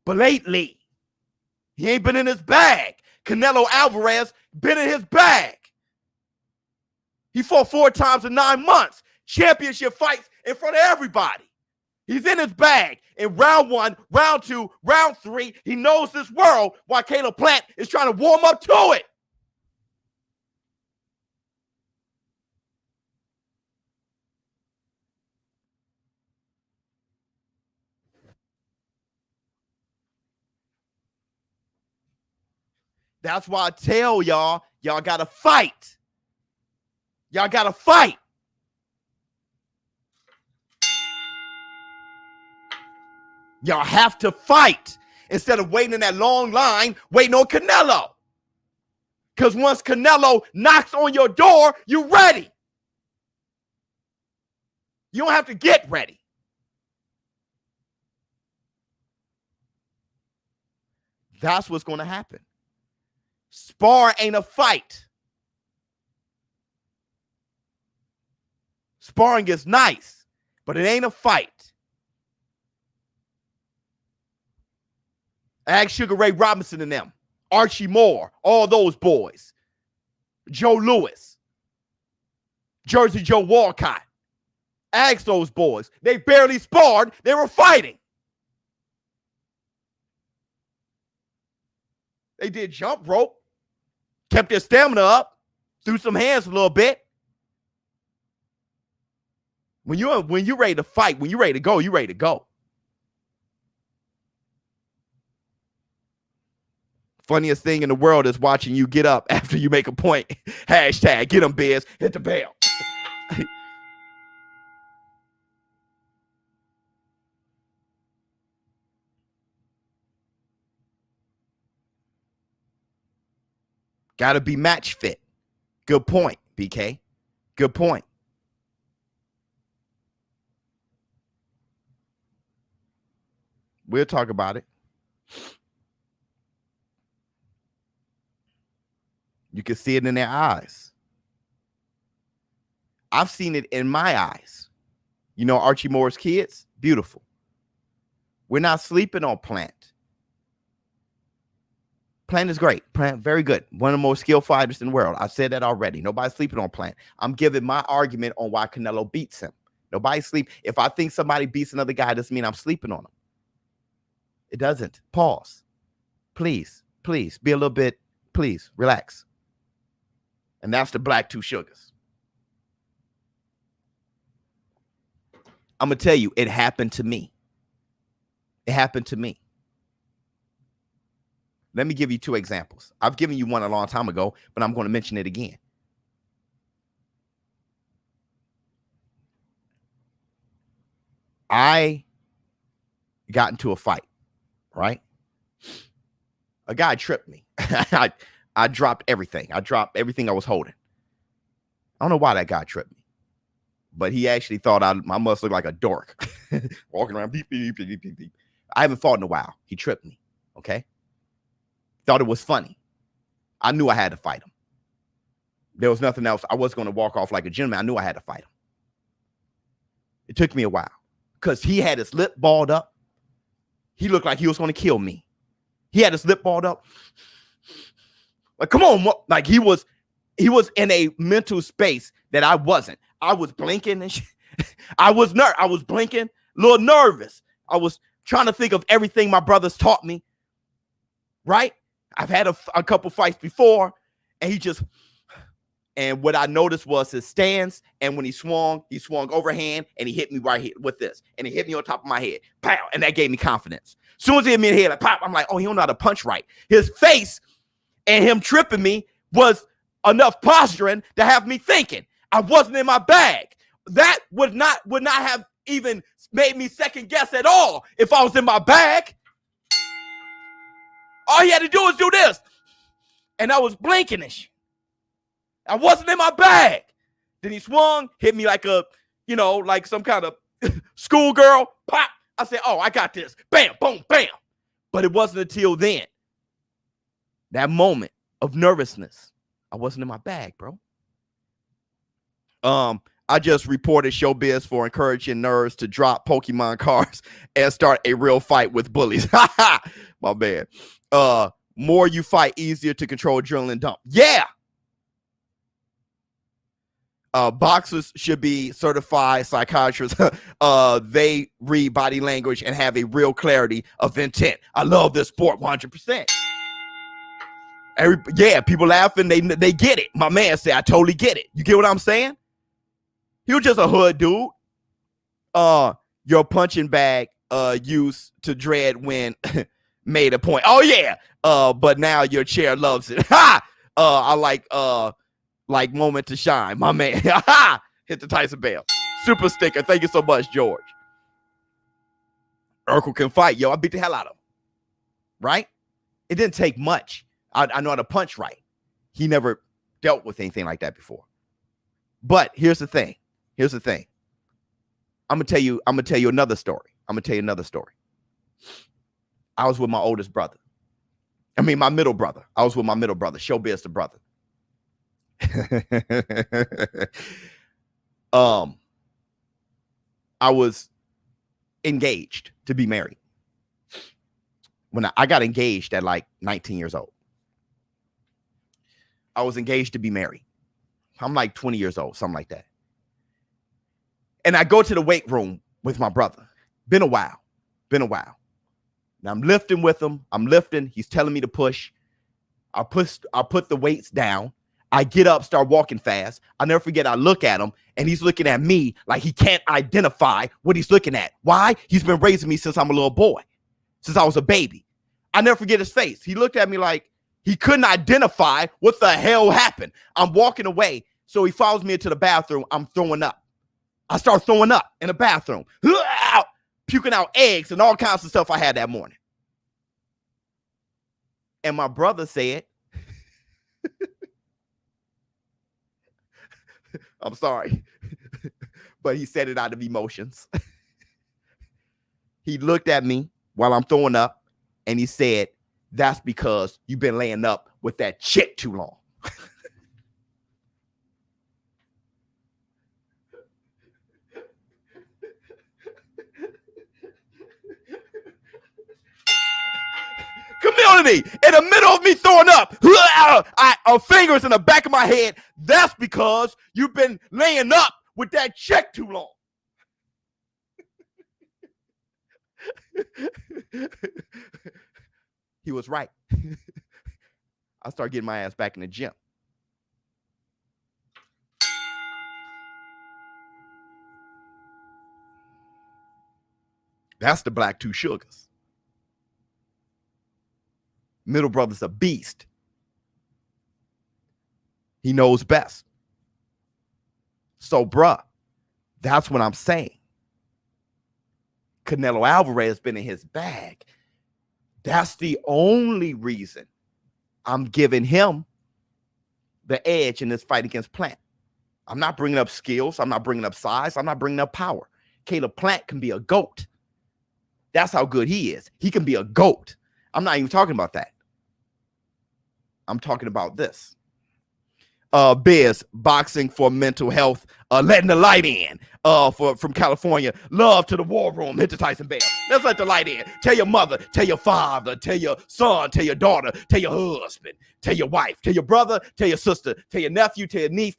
But lately, he ain't been in his bag. Canelo Alvarez been in his bag. He fought 4 times in 9 months. Championship fights in front of everybody. He's in his bag. In round 1, round 2, round 3, he knows this world while Caleb Plant is trying to warm up to it. That's why I tell y'all got to fight. Y'all got to fight. Y'all have to fight instead of waiting in that long line, waiting on Canelo. Because once Canelo knocks on your door, you're ready. You don't have to get ready. That's what's going to happen. Spar ain't a fight. Sparring is nice, but it ain't a fight. Ask Sugar Ray Robinson and them, Archie Moore, all those boys, Joe Louis, Jersey Joe Walcott. Ask those boys. They barely sparred. They were fighting. They did jump rope, kept their stamina up, threw some hands a little bit. When you're ready to fight, when you're ready to go, you're ready to go. Funniest thing in the world is watching you get up after you make a point. Hashtag get them Biz, hit the bell. Got to be match fit. Good point, BK. Good point. We'll talk about it. You can see it in their eyes. I've seen it in my eyes. You know, Archie Moore's kids, beautiful. We're not sleeping on Plant. Plant is great. Plant, very good. One of the most skilled fighters in the world. I said that already. Nobody's sleeping on Plant. I'm giving my argument on why Canelo beats him. Nobody sleep. If I think somebody beats another guy, it doesn't mean I'm sleeping on him. It doesn't. Pause. Please be a little bit, please relax. And that's the Black Two Sugars. I'm going to tell you, it happened to me. It happened to me. Let me give you 2 examples. I've given you one a long time ago, but I'm going to mention it again. I got into a fight, right? A guy tripped me. I dropped everything. I dropped everything I was holding. I don't know why that guy tripped me, but he actually thought I must look like a dork walking around. Beep, beep, beep, beep, beep. I haven't fought in a while. He tripped me. Okay. Thought it was funny. I knew I had to fight him. There was nothing else. I wasn't going to walk off like a gentleman. I knew I had to fight him. It took me a while because he had his lip balled up. He looked like he was going to kill me. He had his lip balled up. Like, come on. Like he was in a mental space that I wasn't. I was blinking and shit. I was blinking, a little nervous. I was trying to think of everything my brothers taught me. Right? I've had a couple fights before, and what I noticed was his stance, and when he swung overhand, and he hit me right here with this, and he hit me on top of my head, pow, and that gave me confidence. As soon as he hit me in the head, like pop, I'm like, oh, he don't know how to punch right. His face and him tripping me was enough posturing to have me thinking I wasn't in my bag. That would not have even made me second guess at all if I was in my bag. All he had to do was do this. And I was blinking and shit. I wasn't in my bag. Then he swung, hit me like a you know, like some kind of schoolgirl. Pop. I said, oh, I got this. Bam, boom, bam. But it wasn't until then, that moment of nervousness, I wasn't in my bag, bro. I just reported ShowBizz for encouraging nerds to drop Pokemon cards and start a real fight with bullies. My man. More you fight, easier to control adrenaline dump. Yeah. Boxers should be certified psychiatrists. They read body language and have a real clarity of intent. I love this sport 100%. Yeah, people laughing, they get it. My man said, I totally get it. You get what I'm saying? He was just a hood dude. Your punching bag used to dread when made a point. Oh yeah. But now your chair loves it. Ha! I like moment to shine. My man. Hit the Tyson bell. Super sticker. Thank you so much, George. Urkel can fight. Yo, I beat the hell out of him. Right? It didn't take much. I know how to punch right. He never dealt with anything like that before. But here's the thing. I'm gonna tell you another story. I was with my oldest brother. My middle brother. I was with my middle brother, ShowBizz the brother. I was engaged to be married. When I got engaged at like 19 years old. I was engaged to be married. I'm like 20 years old, something like that. And I go to the weight room with my brother. Been a while. Now I'm lifting with him. He's telling me to push. I put the weights down. I get up, start walking fast. I'll never forget, I look at him, and he's looking at me like he can't identify what he's looking at. Why? He's been raising me since I'm a little boy, since I was a baby. I never forget his face. He looked at me like he couldn't identify what the hell happened. I'm walking away, so he follows me into the bathroom. I'm throwing up. I start throwing up in the bathroom, puking out eggs and all kinds of stuff I had that morning. And my brother said, I'm sorry, but he said it out of emotions. He looked at me while I'm throwing up and he said, that's because you've been laying up with that chick too long. Community, in the middle of me throwing up, fingers in the back of my head. That's because you've been laying up with that chick too long. He was right. I started getting my ass back in the gym. That's the black two sugars. Middle brother's a beast. He knows best. So, bruh, that's what I'm saying. Canelo Alvarez has been in his bag. That's the only reason I'm giving him the edge in this fight against Plant. I'm not bringing up skills. I'm not bringing up size. I'm not bringing up power. Caleb Plant can be a GOAT. That's how good he is. He can be a GOAT. I'm not even talking about that. I'm talking about this. Biz, boxing for mental health, letting the light in. From California, love to the war room. Hit the Tyson bell. Let's let the light in. Tell your mother, tell your father, tell your son, tell your daughter, tell your husband, tell your wife, tell your brother, tell your sister, tell your nephew, tell your niece,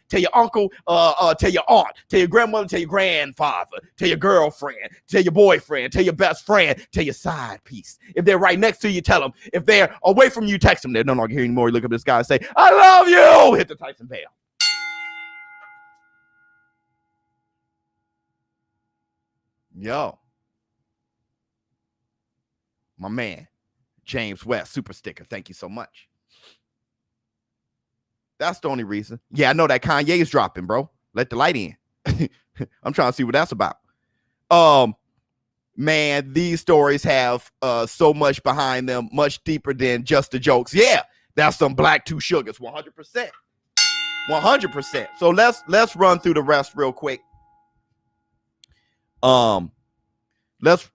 tell your uncle, tell your aunt, tell your grandmother, tell your grandfather, tell your girlfriend, tell your boyfriend, tell your best friend, tell your side piece. If they're right next to you, tell them. If they're away from you, text them. They're no longer here anymore. You look up this guy and say, I love you. Hit the Tyson bell. Yo, my man, James West, super sticker. Thank you so much. That's the only reason. Yeah, I know that Kanye's dropping, bro. Let the light in. I'm trying to see what that's about. Man, these stories have so much behind them, much deeper than just the jokes. Yeah, that's some black two sugars, 100%. 100%. So let's run through the rest real quick. Let's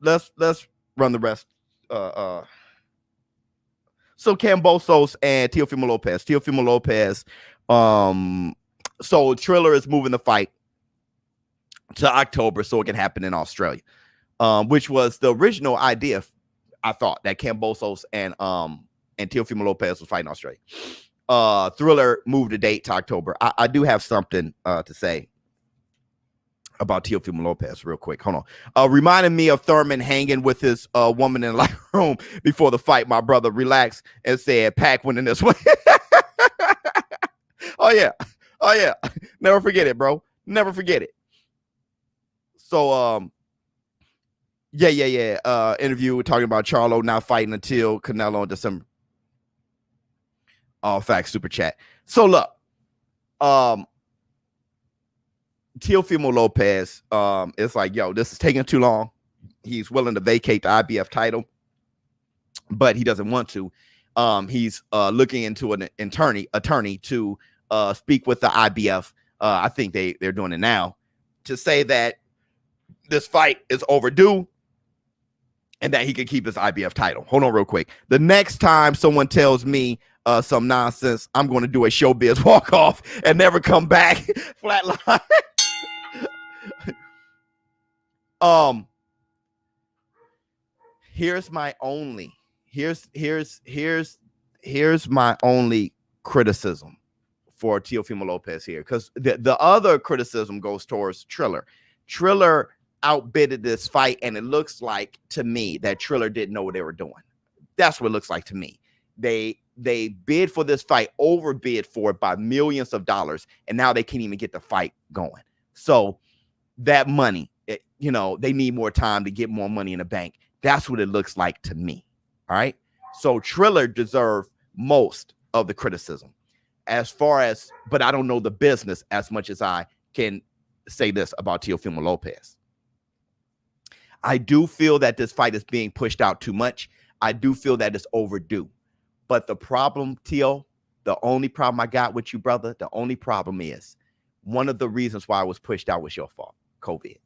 run the rest. So Kambosos and Teofimo Lopez. Teofimo Lopez. So Triller is moving the fight to October so it can happen in Australia, which was the original idea. I thought that Kambosos and Teofimo Lopez was fighting in Australia. Thriller moved the date to October. I do have something to say about Teofimo Lopez real quick. Hold on. Reminding me of Thurman hanging with his woman in the locker room before the fight. My brother relaxed and said, Pac winning this one. Oh, yeah. Never forget it, bro. Never forget it. So, interview. We're talking about Charlo not fighting until Canelo in December. All facts, super chat. So, look. Teofimo Lopez is like, yo, this is taking too long. He's willing to vacate the IBF title, but he doesn't want to. He's looking into an attorney to speak with the IBF. I think they're doing it now to say that this fight is overdue and that he can keep his IBF title. Hold on real quick. The next time someone tells me some nonsense, I'm going to do a ShowBizz walk-off and never come back. Flatline. Here's my only criticism for Teofimo Lopez here, because the other criticism goes towards Triller. Triller outbidded this fight, and it looks like to me that Triller didn't know what they were doing. That's what it looks like to me. They bid for this fight, overbid for it by millions of dollars, and now they can't even get the fight going. So that money, they need more time to get more money in the bank. That's what it looks like to me. All right. So Triller deserved most of the criticism but I don't know the business as much as I can say this about Teofimo Lopez. I do feel that this fight is being pushed out too much. I do feel that it's overdue. But the problem, Teo, the only problem I got with you, brother, the only problem is one of the reasons why I was pushed out was your fault, COVID.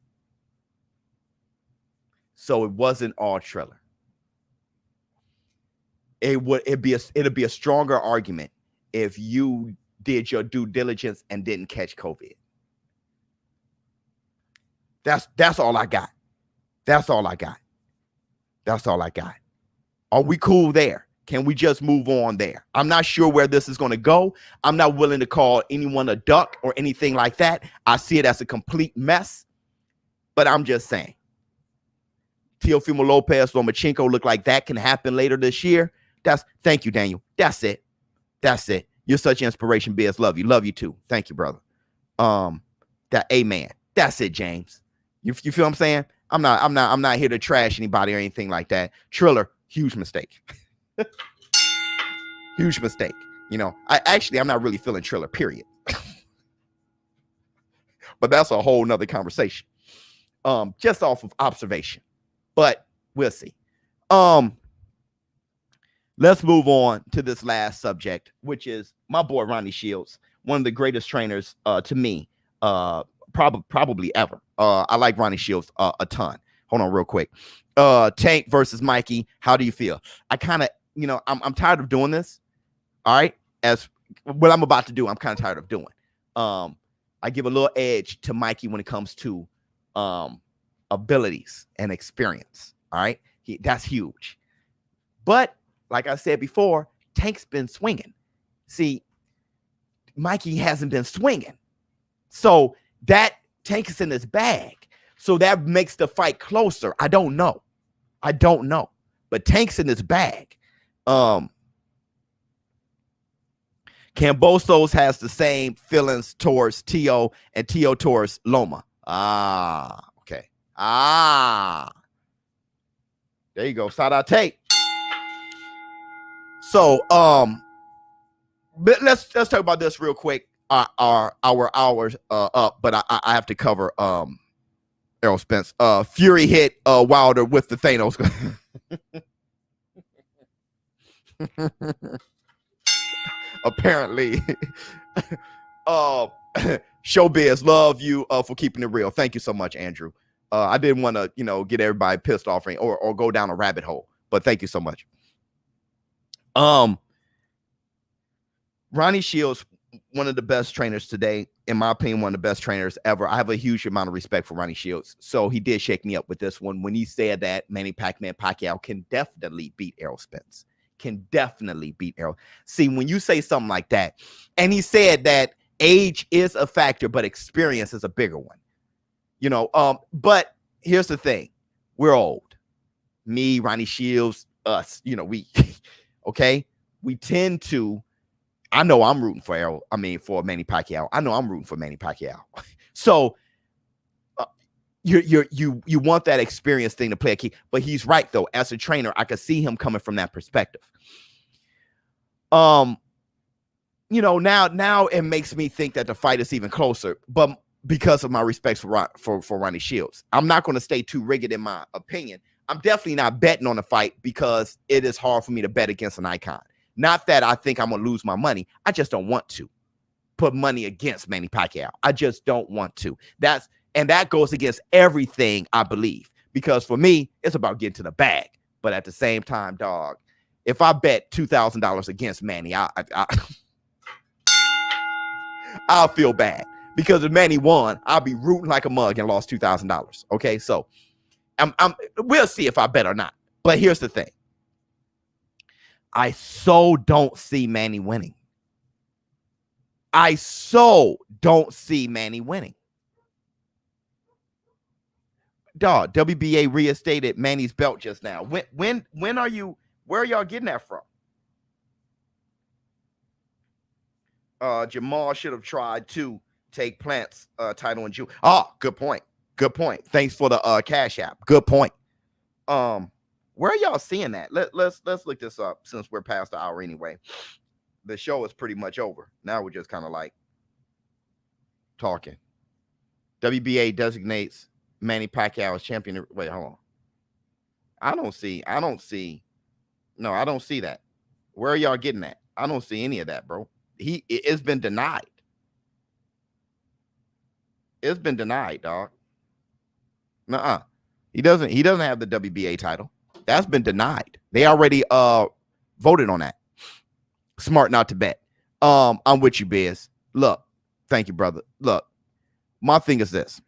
So it wasn't all Triller. It'd be a stronger argument if you did your due diligence and didn't catch COVID. That's all I got. That's all I got. That's all I got. Are we cool there? Can we just move on there? I'm not sure where this is going to go. I'm not willing to call anyone a duck or anything like that. I see it as a complete mess, but I'm just saying. Teofimo Lopez, Lomachenko look like that can happen later this year. Thank you, Daniel. That's it. You're such an inspiration, Biz. Love you. Love you too. Thank you, brother. Amen. That's it, James. You feel what I'm saying? I'm not here to trash anybody or anything like that. Triller, huge mistake. Huge mistake. I'm not really feeling Triller, period. But that's a whole nother conversation. Just off of observation. But we'll see. Let's move on to this last subject, which is my boy Ronnie Shields, one of the greatest trainers to me, probably ever. I like Ronnie Shields a ton. Hold on real quick. Tank versus Mikey. How do you feel? I kind of, I'm tired of doing this. All right. As what I'm about to do, I'm kind of tired of doing. I give a little edge to Mikey when it comes to abilities and experience. All right. That's huge. But like I said before, Tank's been swinging. See, Mikey hasn't been swinging. So that Tank is in his bag. So that makes the fight closer. I don't know. But Tank's in his bag. Kambosos has the same feelings towards Teo and Teo towards Loma. Okay. There you go. Side out tape. So let's talk about this real quick. Our hours up, but I have to cover Errol Spence. Fury hit Wilder with the Thanos. Apparently. ShowBizz, love you for keeping it real. Thank you so much, Andrew. I didn't want to, get everybody pissed off or go down a rabbit hole. But thank you so much. Ronnie Shields, one of the best trainers today, in my opinion, one of the best trainers ever. I have a huge amount of respect for Ronnie Shields. So he did shake me up with this one when he said that Manny Pacquiao can definitely beat Errol Spence. Can definitely beat Errol. See, when you say something like that, and he said that age is a factor, but experience is a bigger one. But here's the thing. We're old. Me, Ronnie Shields, us, we, okay? We tend to, I know I'm rooting for Manny Pacquiao. I know I'm rooting for Manny Pacquiao. So you want that experience thing to play a key. But he's right, though. As a trainer, I could see him coming from that perspective. Now it makes me think that the fight is even closer, but because of my respect for Ronnie Shields. I'm not going to stay too rigid in my opinion. I'm definitely not betting on the fight because it is hard for me to bet against an icon. Not that I think I'm going to lose my money. I just don't want to put money against Manny Pacquiao. I just don't want to. That goes against everything I believe, because for me, it's about getting to the bag. But at the same time, dog, if I bet $2,000 against Manny, I'll feel bad, because if Manny won, I'll be rooting like a mug and lost $2,000. Okay, so we'll see if I bet or not. But here's the thing. I so don't see Manny winning. Dog, WBA reinstated Manny's belt just now. Where are y'all getting that from? Jamal should have tried to take Plant's title in June. Oh, good point. Thanks for the Cash App. Good point. Where are y'all seeing that? Let's look this up, since we're past the hour anyway. The show is pretty much over. Now we're just kind of like talking. WBA designates Manny Pacquiao as champion. Wait, hold on. I don't see that. Where are y'all getting that? I don't see any of that, bro. It's been denied. It's been denied, dog. Nuh-uh. He doesn't have the WBA title. That's been denied. They already voted on that. Smart not to bet. I'm with you, Biz. Look, thank you, brother. Look, my thing is this,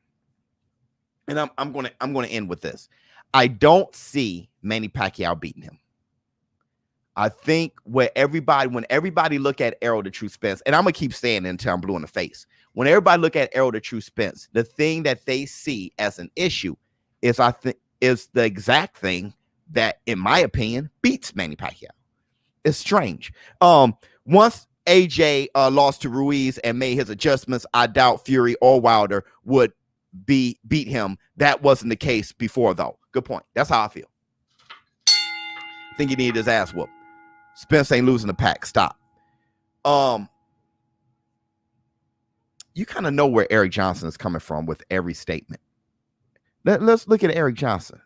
and I'm gonna end with this. I don't see Manny Pacquiao beating him. I think when everybody look at Errol the True Spence, and I'm gonna keep saying it until I'm blue in the face. When everybody look at Errol the True Spence, the thing that they see as an issue is the exact thing that, in my opinion, beats Manny Pacquiao. It's strange. Once AJ lost to Ruiz and made his adjustments, I doubt Fury or Wilder would beat him. That wasn't the case before, though. Good point. That's how I feel. I think he needed his ass whooped. Spence ain't losing the pack. Stop. You kind of know where Eric Johnson is coming from with every statement. Let's look at Eric Johnson.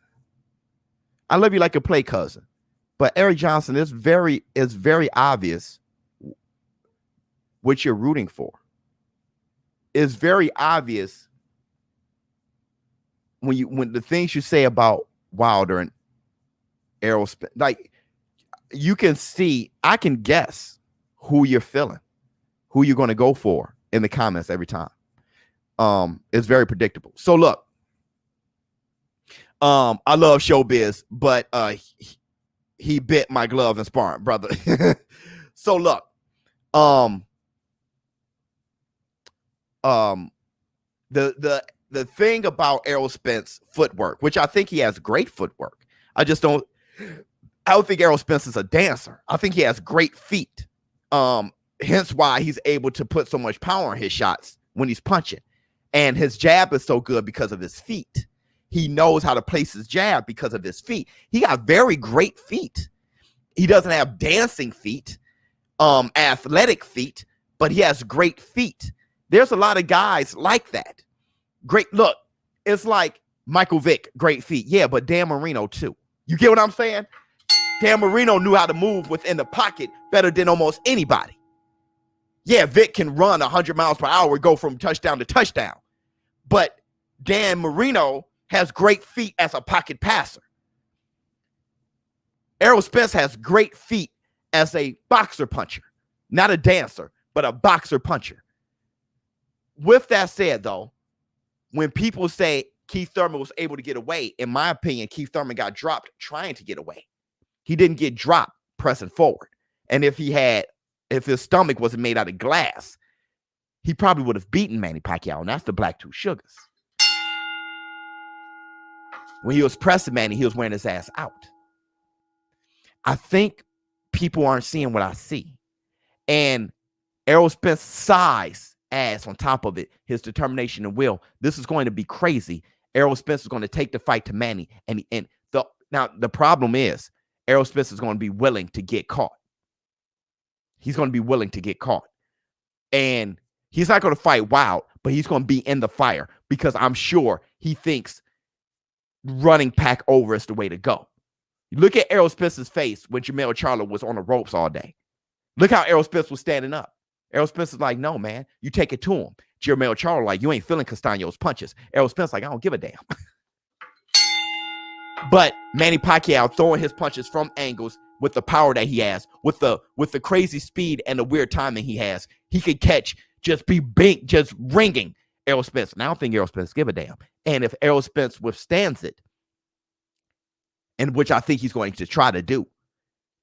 I love you like a play cousin, but Eric Johnson is very obvious what you're rooting for. It's very obvious when the things you say about Wilder and Errol Spence, like, you can see, I can guess who you're feeling, who you're going to go for in the comments every time. It's very predictable. So look, I love ShowBizz, but he bit my glove and sparring, brother. So look, the thing about Errol Spence footwork, which I think he has great footwork. I don't think Errol Spence is a dancer. I think he has great feet. Hence why he's able to put so much power in his shots when he's punching. And his jab is so good because of his feet. He knows how to place his jab because of his feet. He got very great feet. He doesn't have dancing feet, athletic feet, but he has great feet. There's a lot of guys like that. Great. Look, it's like Michael Vick, great feet. Yeah, but Dan Marino too. You get what I'm saying? Dan Marino knew how to move within the pocket better than almost anybody. Yeah, Vic can run 100 miles per hour, go from touchdown to touchdown. But Dan Marino has great feet as a pocket passer. Errol Spence has great feet as a boxer puncher, not a dancer, but a boxer puncher. With that said, though, when people say Keith Thurman was able to get away, in my opinion, Keith Thurman got dropped trying to get away. He didn't get dropped pressing forward. And if his stomach wasn't made out of glass, he probably would have beaten Manny Pacquiao, and that's the Black Two Sugars. When he was pressing Manny, he was wearing his ass out. I think people aren't seeing what I see. And Errol Spence's size, ass on top of it, his determination and will, this is going to be crazy. Errol Spence is going to take the fight to Manny. Now, the problem is Errol Spence is going to be willing to get caught. He's going to be willing to get caught. And he's not going to fight wild, but he's going to be in the fire because I'm sure he thinks running Pac over is the way to go. Look at Errol Spence's face when Jermell Charlo was on the ropes all day. Look how Errol Spence was standing up. Errol Spence is like, no, man, you take it to him. Jermell Charlo like, you ain't feeling Castaño's punches. Errol Spence like, I don't give a damn. But Manny Pacquiao throwing his punches from angles with the power that he has, with the crazy speed and the weird timing he has, he could catch, just ringing Errol Spence. And I don't think Errol Spence give a damn. And if Errol Spence withstands it, and which I think he's going to try to do,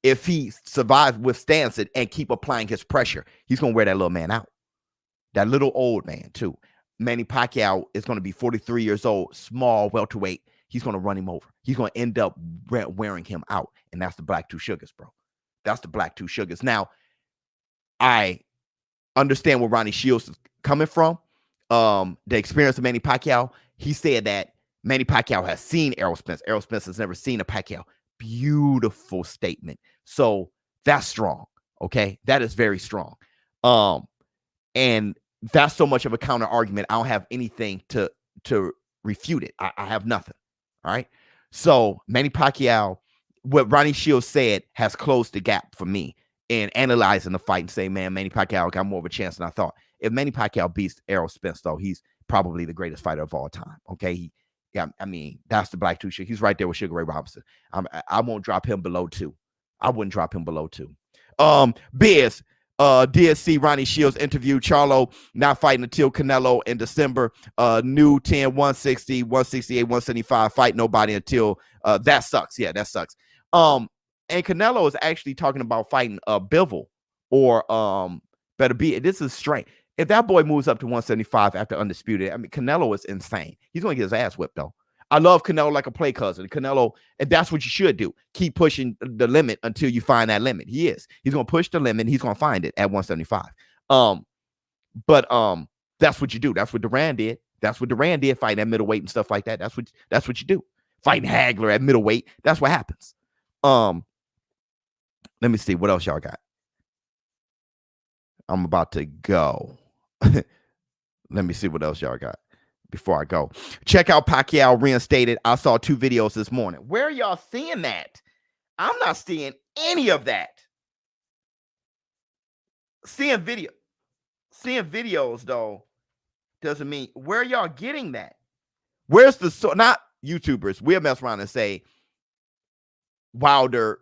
if he survives, withstands it, and keep applying his pressure, he's going to wear that little man out. That little old man, too. Manny Pacquiao is going to be 43 years old, small, welterweight. He's going to run him over. He's going to end up wearing him out. And that's the Black Two Sugars, bro. That's the Black Two Sugars. Now, I understand where Ronnie Shields is coming from. The experience of Manny Pacquiao. He said that Manny Pacquiao has seen Errol Spence. Errol Spence has never seen a Pacquiao. Beautiful statement. So that's strong. Okay. That is very strong. And that's so much of a counter argument. I don't have anything to refute it. I have nothing. All right. So Manny Pacquiao, what Ronnie Shields said has closed the gap for me in analyzing the fight and say, man, Manny Pacquiao got more of a chance than I thought. If Manny Pacquiao beats Errol Spence, though, he's probably the greatest fighter of all time. Okay. I mean, that's the Black Two Sugars. He's right there with Sugar Ray Robinson. I won't drop him below 2. I wouldn't drop him below 2. Biz, DSC Ronnie Shields interview. Charlo not fighting until Canelo in December. New 10, 160, 168, 175. Fight nobody until that sucks. Yeah, that sucks. And Canelo is actually talking about fighting Bivol or better be. This is strange. If that boy moves up to 175 after Undisputed, I mean, Canelo is insane. He's going to get his ass whipped, though. I love Canelo like a play cousin. Canelo, and that's what you should do. Keep pushing the limit until you find that limit. He is. He's going to push the limit. He's going to find it at 175. But that's what you do. That's what Duran did. That's what Duran did, fighting at middleweight and stuff like that. That's what you do. Fighting Hagler at middleweight. That's what happens. Let me see what else y'all got. I'm about to go. Let me see what else y'all got before I go. Check out Pacquiao reinstated. I saw 2 videos this morning. Where are y'all seeing that? I'm not seeing any of that. Seeing videos though doesn't mean, where are y'all getting that? Where's the not YouTubers? We'll mess around and say Wilder.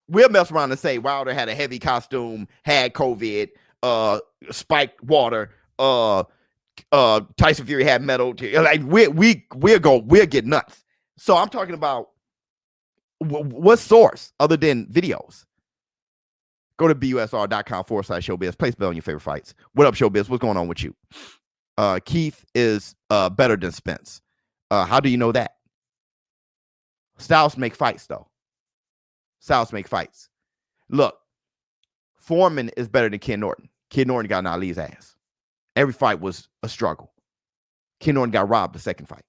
We'll mess around and say Wilder had a heavy costume, had COVID, spiked water, Tyson Fury had metal. Like we'll get nuts. So I'm talking about what source other than videos? Go to busr.com/showbiz. Place bet on your favorite fights. What up, Showbiz? What's going on with you? Keith is better than Spence. How do you know that? Styles make fights, though. Styles make fights. Look, Foreman is better than Ken Norton. Ken Norton got Ali's ass. Every fight was a struggle. Ken Norton got robbed the second fight.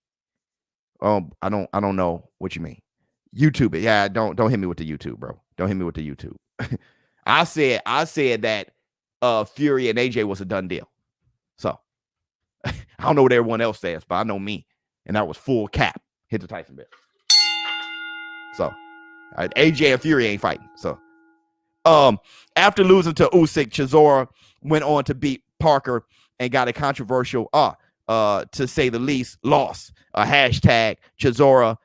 I don't know what you mean. YouTube it. Yeah, don't hit me with the YouTube, bro. Don't hit me with the YouTube. I said that Fury and AJ was a done deal. So I don't know what everyone else says, but I know me. And that was full cap. Hit the Tyson bit. So AJ and Fury ain't fighting. So after losing to Usyk, Chisora went on to beat Parker and got a controversial to say the least, lost. Hashtag Chisora,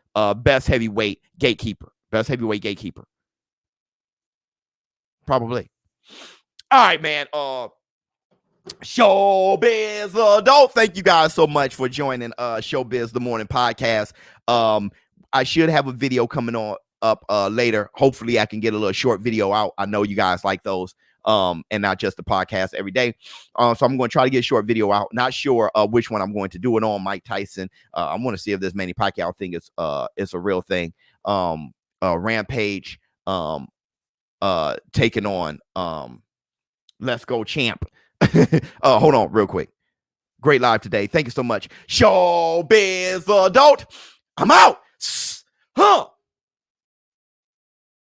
best heavyweight gatekeeper. Best heavyweight gatekeeper. Probably. All right, man. ShowBizz Adult. Thank you guys so much for joining ShowBizz the Morning Podcast. I should have a video coming on up later. Hopefully I can get a little short video out. I know you guys like those. And not just the podcast every day. So I'm going to try to get a short video out. Not sure which one I'm going to do it on. Mike Tyson. I want to see if this Manny Pacquiao thing is a real thing. Rampage taking on Let's Go Champ. Hold on real quick. Great live today. Thank you so much. ShowBizz Adult. I'm out. Huh.